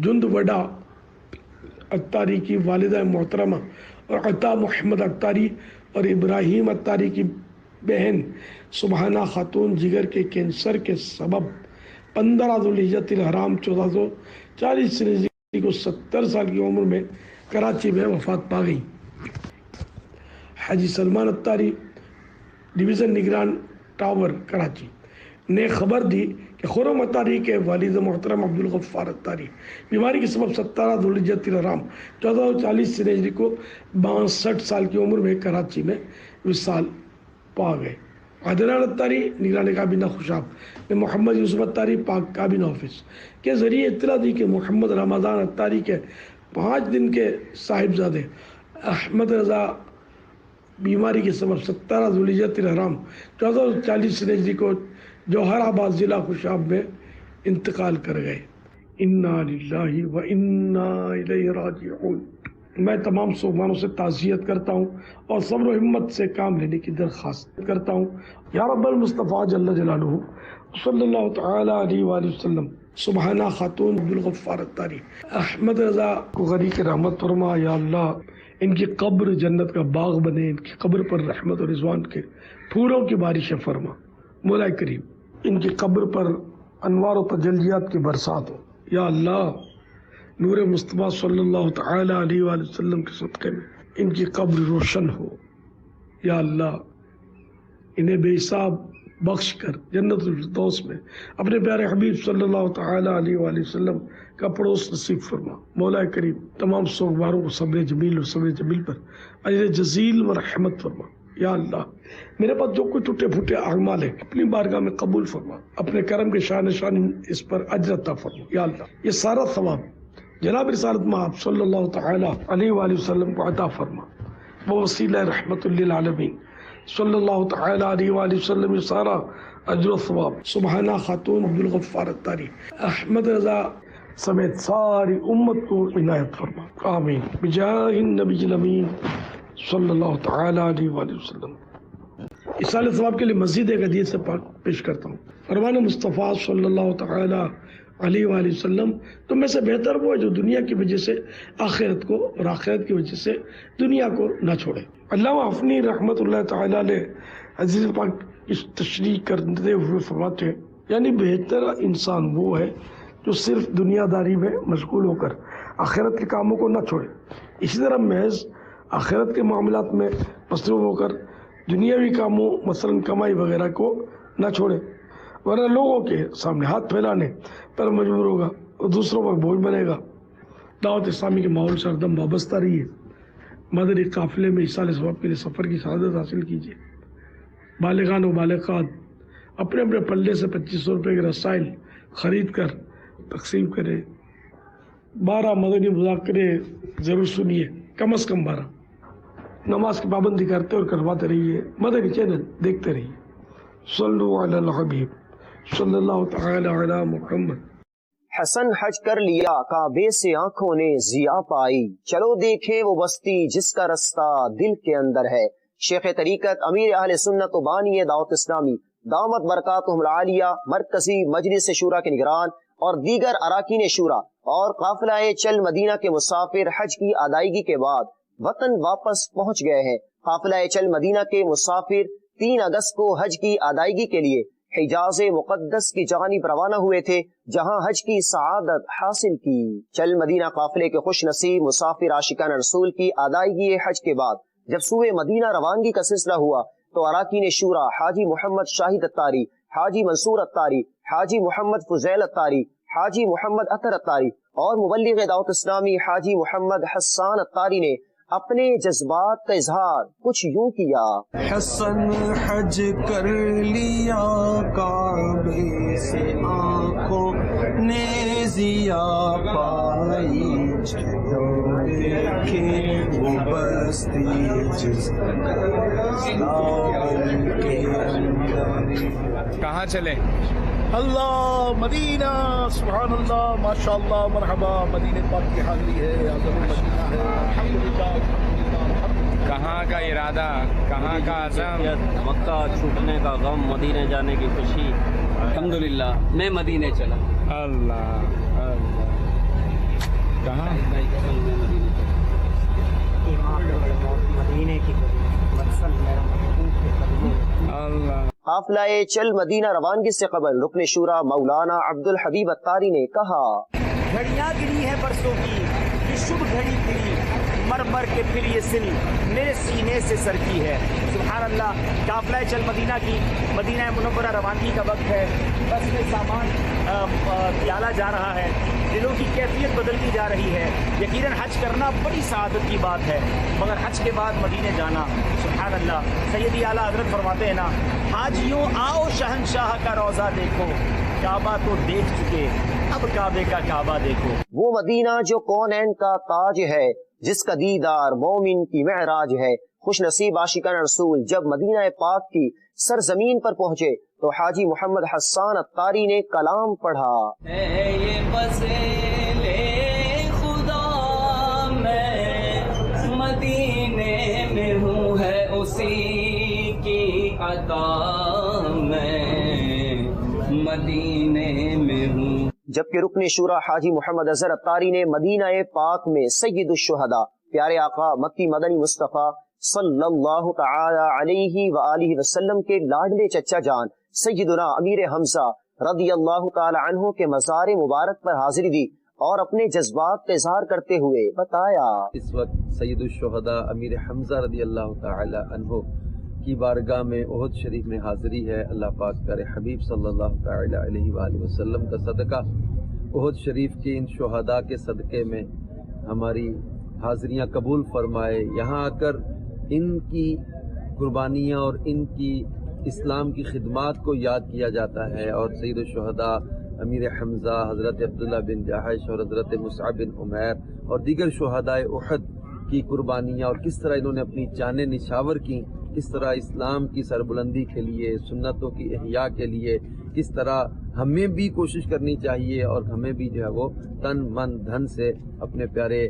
جند وڈا عطاری کی والدہ محترمہ اور عطا محمد عطاری اور ابراہیم عطاری کی بہن سبحانہ خاتون جگر کے کینسر کے سبب 15 ذوالحجۃ الحرام 1440 کو 70 سال کی عمر میں کراچی میں وفات پا گئی۔ حاجی سلمان عطاری ڈویژن نگران ٹاور کراچی نے خبر دی کہ خرم عطاری کے والد محترم عبد الغفار عطاری بیماری کے سبب 17 ذوالحجۃ الحرام 1440 کو 62 سال کی عمر میں کراچی میں وصال پا گئے۔ عدنان عطاری نگران کابینہ خوشاب نے محمد یوسف عطاری پاک کابینہ آفس کے ذریعے اطلاع دی کہ محمد رمضان عطاری کے 5 دن کے صاحبزادے احمد رضا بیماری کے سبب 17 ذوالحجۃ الحرام 1440 کو جوہر آباد ضلع خوشاب میں انتقال کر گئے۔ انا للہ و انا الیہ راجعون۔ میں تمام سوگوانوں سے تعزیت کرتا ہوں اور صبر و ہمت سے کام لینے کی درخواست کرتا ہوں۔ یا رب المصطفیٰ جل جلالہ صلی اللہ تعالی علیہ وآلہ وسلم سبحانہ خاتون عبد الغفار عطاری احمد رضا کو غریق رحمت فرما۔ یا اللہ ان کی قبر جنت کا باغ بنے، ان کی قبر پر رحمت اور رضوان کے پھولوں کی بارشیں فرما مولا کریم، ان کی قبر پر انوار و تجلیات کی برسات ہو یا اللہ، نور مصطفیٰ صلی اللہ تعالی علیہ وآلہ وسلم کے صدقے میں ان کی قبر روشن ہو یا اللہ، انہیں بے حساب بخش کر جنت الفردوس میں اپنے پیارے حبیب صلی اللہ تعالی علیہ وآلہ وسلم کا پڑوس نصیب فرما مولا کریم، تمام سوگواروں کو صبر جمیل اور صبر جمیل پر اجر جزیل و رحمت فرما یا اللہ، میرے پاس جو کوئی ٹوٹے پھوٹے اعمال ہیں اپنی بارگاہ میں قبول فرما، اپنے کرم کے شان اس پر اجر عطا فرما یا اللہ، یہ سارا ثواب جناب رسالت مآب صلی اللہ تعالی علیہ وآلہ وسلم کو عطا فرما، وہ وسیلہ رحمت للعالمین صلی اللہ تعالی علیہ وآلہ وسلم، یہ سارا اجر و ثواب سبحانہ خاتون عبدالغفار الطاری احمد رضا سمیت ساری امت کو عنایت فرما، آمین بجاہ النبی الامین صلی اللہ تعالی علیہ وآلہ وسلم۔ اصال ثواب کے لیے مزید ایک حدیث سے پیش کرتا ہوں۔ فرمان مصطفیٰ صلی اللہ تعالی علیہ وآلہ وسلم، تم میں سے بہتر وہ ہے جو دنیا کی وجہ سے آخرت کو اور آخرت کی وجہ سے دنیا کو نہ چھوڑے۔ علامہ حفنی رحمت اللہ تعالی علیہ عزیز پاک اس تشریح کرتے ہوئے فرماتے ہیں، یعنی بہتر انسان وہ ہے جو صرف دنیا داری میں مشغول ہو کر آخرت کے کاموں کو نہ چھوڑے، اسی طرح محض آخرت کے معاملات میں مصروف ہو کر دنیاوی کاموں مثلا کمائی وغیرہ کو نہ چھوڑے، ورنہ لوگوں کے سامنے ہاتھ پھیلانے پر مجبور ہوگا اور دوسروں پر بوجھ بنے گا۔ دعوت اسلامی کے ماحول سے ہردم وابستہ رہیے، مدنی قافلے میں اصال ثواب کے لیے سفر کی سعادت حاصل کیجیے۔ بالغان و بالغات اپنے اپنے پلے سے 2500 روپے کے رسائل خرید کر تقسیم کریں۔ 12 مدنی مذاکرے ضرور سنیے، کم از کم 12۔ نماز کی پابندی کرتے اور کرواتے رہیے، مدنی چینل دیکھتے رہیے۔ صلو علی الحبیب صلی اللہ تعالی علی محمد۔ حسن حج کر لیا کعبے سے آنکھوں نے ضیا پائی، چلو دیکھیں وہ بستی جس کا رستہ دل کے اندر ہے۔ شیخ طریقت امیر اہل سنت و بانی دعوت اسلامی دامت برکاتہم العالیہ، مرکزی مجلس شورا کے نگران اور دیگر اراکین شورا اور قافلہ چل مدینہ کے مسافر حج کی ادائیگی کے بعد وطن واپس پہنچ گئے ہیں۔ قافلہ چل مدینہ کے مسافر 3 اگست کو حج کی ادائیگی کے لیے حجاز مقدس کی جانب روانہ ہوئے تھے، جہاں حج کی سعادت حاصل کی۔ چل مدینہ قافلے کے خوش نصیب مسافر عاشقان رسول کی ادائیگی حج کے بعد جب سوئے مدینہ روانگی کا سلسلہ ہوا تو اراکین شورا حاجی محمد شاہد اتاری، حاجی منصور اتاری، حاجی محمد فضیل اتاری، حاجی محمد اطہر اتاری اور مبلغ دعوت اسلامی حاجی محمد حسان اتاری نے اپنے جذبات کا اظہار کچھ یوں کیا۔ حسن حج کر لیا کعبے سے آنکھوں نے ضیا پائی، چلو دیکھیں وہ بستی جس کے اندر۔ کہاں چلیں؟ اللہ مدینہ، سبحان اللہ، ماشاء اللہ، مرحبا، مدینہ پاک کی حاضری ہے، اعظم مدینہ ہے، الحمدللہ۔ کہاں کا ارادہ، کہاں کا عزم؟ مکہ چھوٹنے کا غم، مدینہ جانے کی خوشی، الحمدللہ میں مدینہ چلا۔ اللہ اللہ، کہاں؟ مدینے کی اللہ۔ قافلہ چل مدینہ روانگی سے قبل رکن شورا مولانا عبد الحبیب اتاری نے کہا، گھڑیاں گری ہے برسوں کی، یہ شب گھڑی گری، مر مر کے پھر یہ سن میرے سینے سے سر کی ہے۔ سبحان اللہ۔ قافلہ چل مدینہ کی مدینہ منورہ روانگی کا وقت ہے، بس میں سامان ڈالا جا رہا ہے، دلوں کی کیفیت بدلتی جا رہی ہے۔ یقیناً حج کرنا بڑی سعادت کی بات ہے، مگر حج کے بعد مدینے جانا، سبحان اللہ۔ سیدی اعلیٰ حضرت فرماتے ہیں نا، حاجیوں آؤ شہنشاہ کا روضہ دیکھو، کعبہ تو دیکھ چکے، اب کعبے کا کعبہ دیکھو۔ وہ مدینہ جو کونین کا تاج ہے، جس کا دیدار مومن کی معراج ہے۔ خوش نصیب عاشقان رسول جب مدینہ پاک کی سرزمین پر پہنچے تو حاجی محمد حسان اتاری نے کلام پڑھا، اے یہ فضل خدا میں مدینے میں ہوں، ہے اسی کی عطا میں مدینے میں ہوں۔ جبکہ رکن شورا حاجی محمد اظہر اتاری نے مدینہ پاک میں سید الشہداء پیارے آقا مکی مدنی مصطفیٰ صلی اللہ تعالی علیہ وآلہ وسلم کے لاڈلے چچا جان سیدنا امیر حمزہ رضی اللہ تعالی عنہ کے مزار مبارک پر حاضری دی اور اپنے جذبات کا اظہار کرتے ہوئے بتایا، اس وقت سید الشہداء امیر حمزہ رضی اللہ تعالی عنہ کی بارگاہ میں احد شریف میں حاضری ہے۔ اللہ پاک پیارے حبیب صلی اللہ تعالی علیہ وآلہ وسلم کا صدقہ احد شریف کے ان شہداء کے صدقے میں ہماری حاضریاں قبول فرمائے۔ یہاں آ کر ان کی قربانیاں اور ان کی اسلام کی خدمات کو یاد کیا جاتا ہے، اور سید الشہداء امیر حمزہ، حضرت عبداللہ بن جاحش اور حضرت مصعب بن عمیر اور دیگر شہداء احد کی قربانیاں اور کس طرح انہوں نے اپنی جانیں نچھاور کی، کس طرح اسلام کی سربلندی کے لیے، سنتوں کی احیاء کے لیے، کس طرح ہمیں بھی کوشش کرنی چاہیے اور ہمیں بھی جو ہے وہ تن من دھن سے اپنے پیارے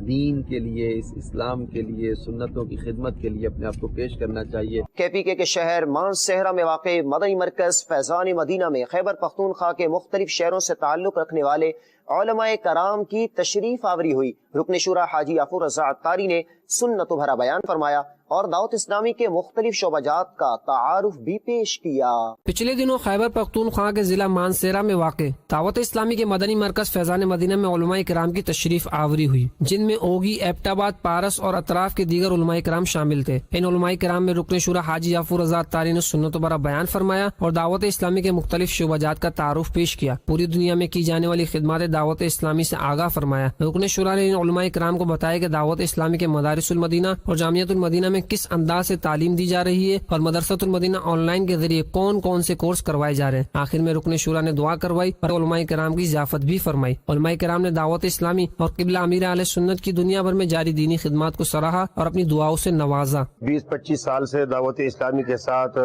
دین کے لیے، اس اسلام کے لیے، سنتوں کی خدمت کے لیے اپنے آپ کو پیش کرنا چاہیے۔ KPK کے شہر مانسہرہ میں واقع مدنی مرکز فیضان مدینہ میں خیبر پختونخوا کے مختلف شہروں سے تعلق رکھنے والے علماء کرام کی تشریف آوری ہوئی۔ رکن شورا حاجی یعفور رضا عطاری نے سنت بھرا بیان فرمایا اور دعوت اسلامی کے مختلف شعبہ جات کا تعارف بھی پیش کیا۔ پچھلے دنوں خیبر پختونخوا کے ضلع مانسہرہ میں واقع دعوت اسلامی کے مدنی مرکز فیضان مدینہ میں علماء کرام کی تشریف آوری ہوئی، جن میں اوگی، ایبٹ آباد، پارس اور اطراف کے دیگر علماء کرام شامل تھے۔ ان علماء کرام میں رکن شورا حاجی یعفور رضا عطاری نے سنت بھرا بیان فرمایا اور دعوت اسلامی کے مختلف شعبہ جات کا تعارف پیش کیا، پوری دنیا میں کی جانے والی خدمات دعوت اسلامی سے آگاہ فرمایا۔ رکن شورا نے ان علماء کرام کو بتایا کہ دعوت اسلامی کے مدارس المدینہ اور جامعۃ المدینہ میں کس انداز سے تعلیم دی جا رہی ہے اور مدرسۃ المدینہ آن لائن کے ذریعے کون کون سے کورس کروائے جا رہے ہیں۔ آخر میں رکن شورا نے دعا کروائی اور علماء کرام کی ضیافت بھی فرمائی۔ علماء کرام نے دعوت اسلامی اور قبلہ امیر اہل سنت کی دنیا بھر میں جاری دینی خدمات کو سراہا اور اپنی دعاؤں سے نوازا۔ 20-25 سال سے دعوت اسلامی کے ساتھ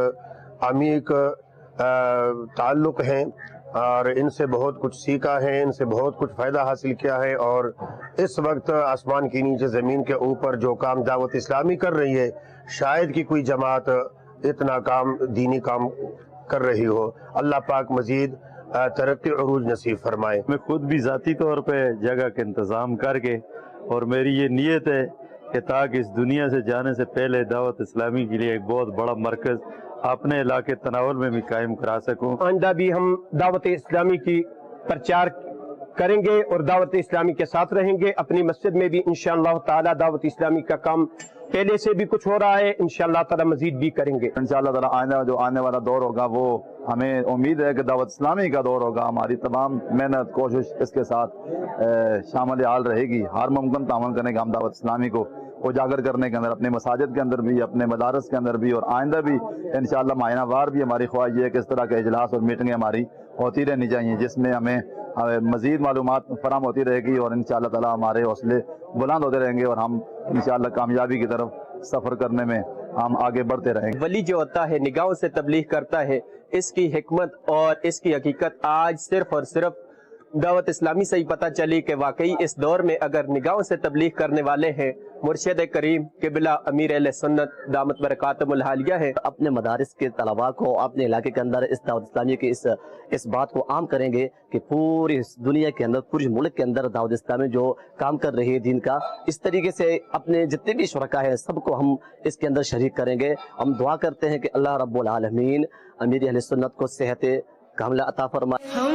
عمیق تعلق ہیں اور ان سے بہت کچھ سیکھا ہے، ان سے بہت کچھ فائدہ حاصل کیا ہے، اور اس وقت آسمان کے نیچے زمین کے اوپر جو کام دعوت اسلامی کر رہی ہے شاید کہ کوئی جماعت اتنا کام دینی کام کر رہی ہو۔ اللہ پاک مزید ترقی عروج نصیب فرمائے۔ میں خود بھی ذاتی طور پہ جگہ کا انتظام کر کے، اور میری یہ نیت ہے کہ تاکہ اس دنیا سے جانے سے پہلے دعوت اسلامی کے لیے ایک بہت بڑا مرکز اپنے علاقے تناول میں بھی قائم کرا سکوں۔ آئندہ بھی ہم دعوت اسلامی کی پرچار کریں گے اور دعوت اسلامی کے ساتھ رہیں گے۔ اپنی مسجد میں بھی انشاءاللہ تعالی دعوت اسلامی کا کام پہلے سے بھی کچھ ہو رہا ہے، انشاءاللہ تعالی مزید بھی کریں گے۔ انشاءاللہ تعالی آئندہ جو آنے والا دور ہوگا وہ ہمیں امید ہے کہ دعوت اسلامی کا دور ہوگا۔ ہماری تمام محنت کوشش اس کے ساتھ شامل حال رہے گی، ہر ممکن تعاون کرنے کا ہم دعوت اسلامی کو اجاگر کرنے کے اندر، اپنے مساجد کے اندر بھی، اپنے مدارس کے اندر بھی، اور آئندہ بھی انشاءاللہ ماہینہ وار بھی ہماری خواہش یہ ہے کہ اس طرح کے اجلاس اور میٹنگیں ہماری ہوتی رہنی چاہیے، جس میں ہمیں مزید معلومات فراہم ہوتی رہے گی اور انشاءاللہ تعالی ہمارے حوصلے بلند ہوتے رہیں گے اور ہم انشاءاللہ کامیابی کی طرف سفر کرنے میں ہم آگے بڑھتے رہیں گے۔ ولی جو ہوتا ہے نگاہوں سے تبلیغ کرتا ہے، اس کی حکمت اور اس کی حقیقت آج صرف اور صرف دعوت اسلامی سے ہی پتہ چلی کہ واقعی اس دور میں اگر نگاہوں سے تبلیغ کرنے والے ہیں مرشد کریم قبلہ امیر اہل سنت دامت برکاتہم العالیہ ہے۔ اپنے مدارس کے طلباء کو اپنے علاقے کے اندر اس دعوت اسلامی کے اس بات کو عام کریں گے کہ پوری دنیا کے اندر، پورے ملک کے اندر دعوت اسلامی جو کام کر رہی ہے دین کا، اس طریقے سے اپنے جتنے بھی شرکا ہیں سب کو ہم اس کے اندر شریک کریں گے۔ ہم دعا کرتے ہیں کہ اللہ رب العالمین امیر اہل سنت کو صحت کاملہ عطا فرمائے۔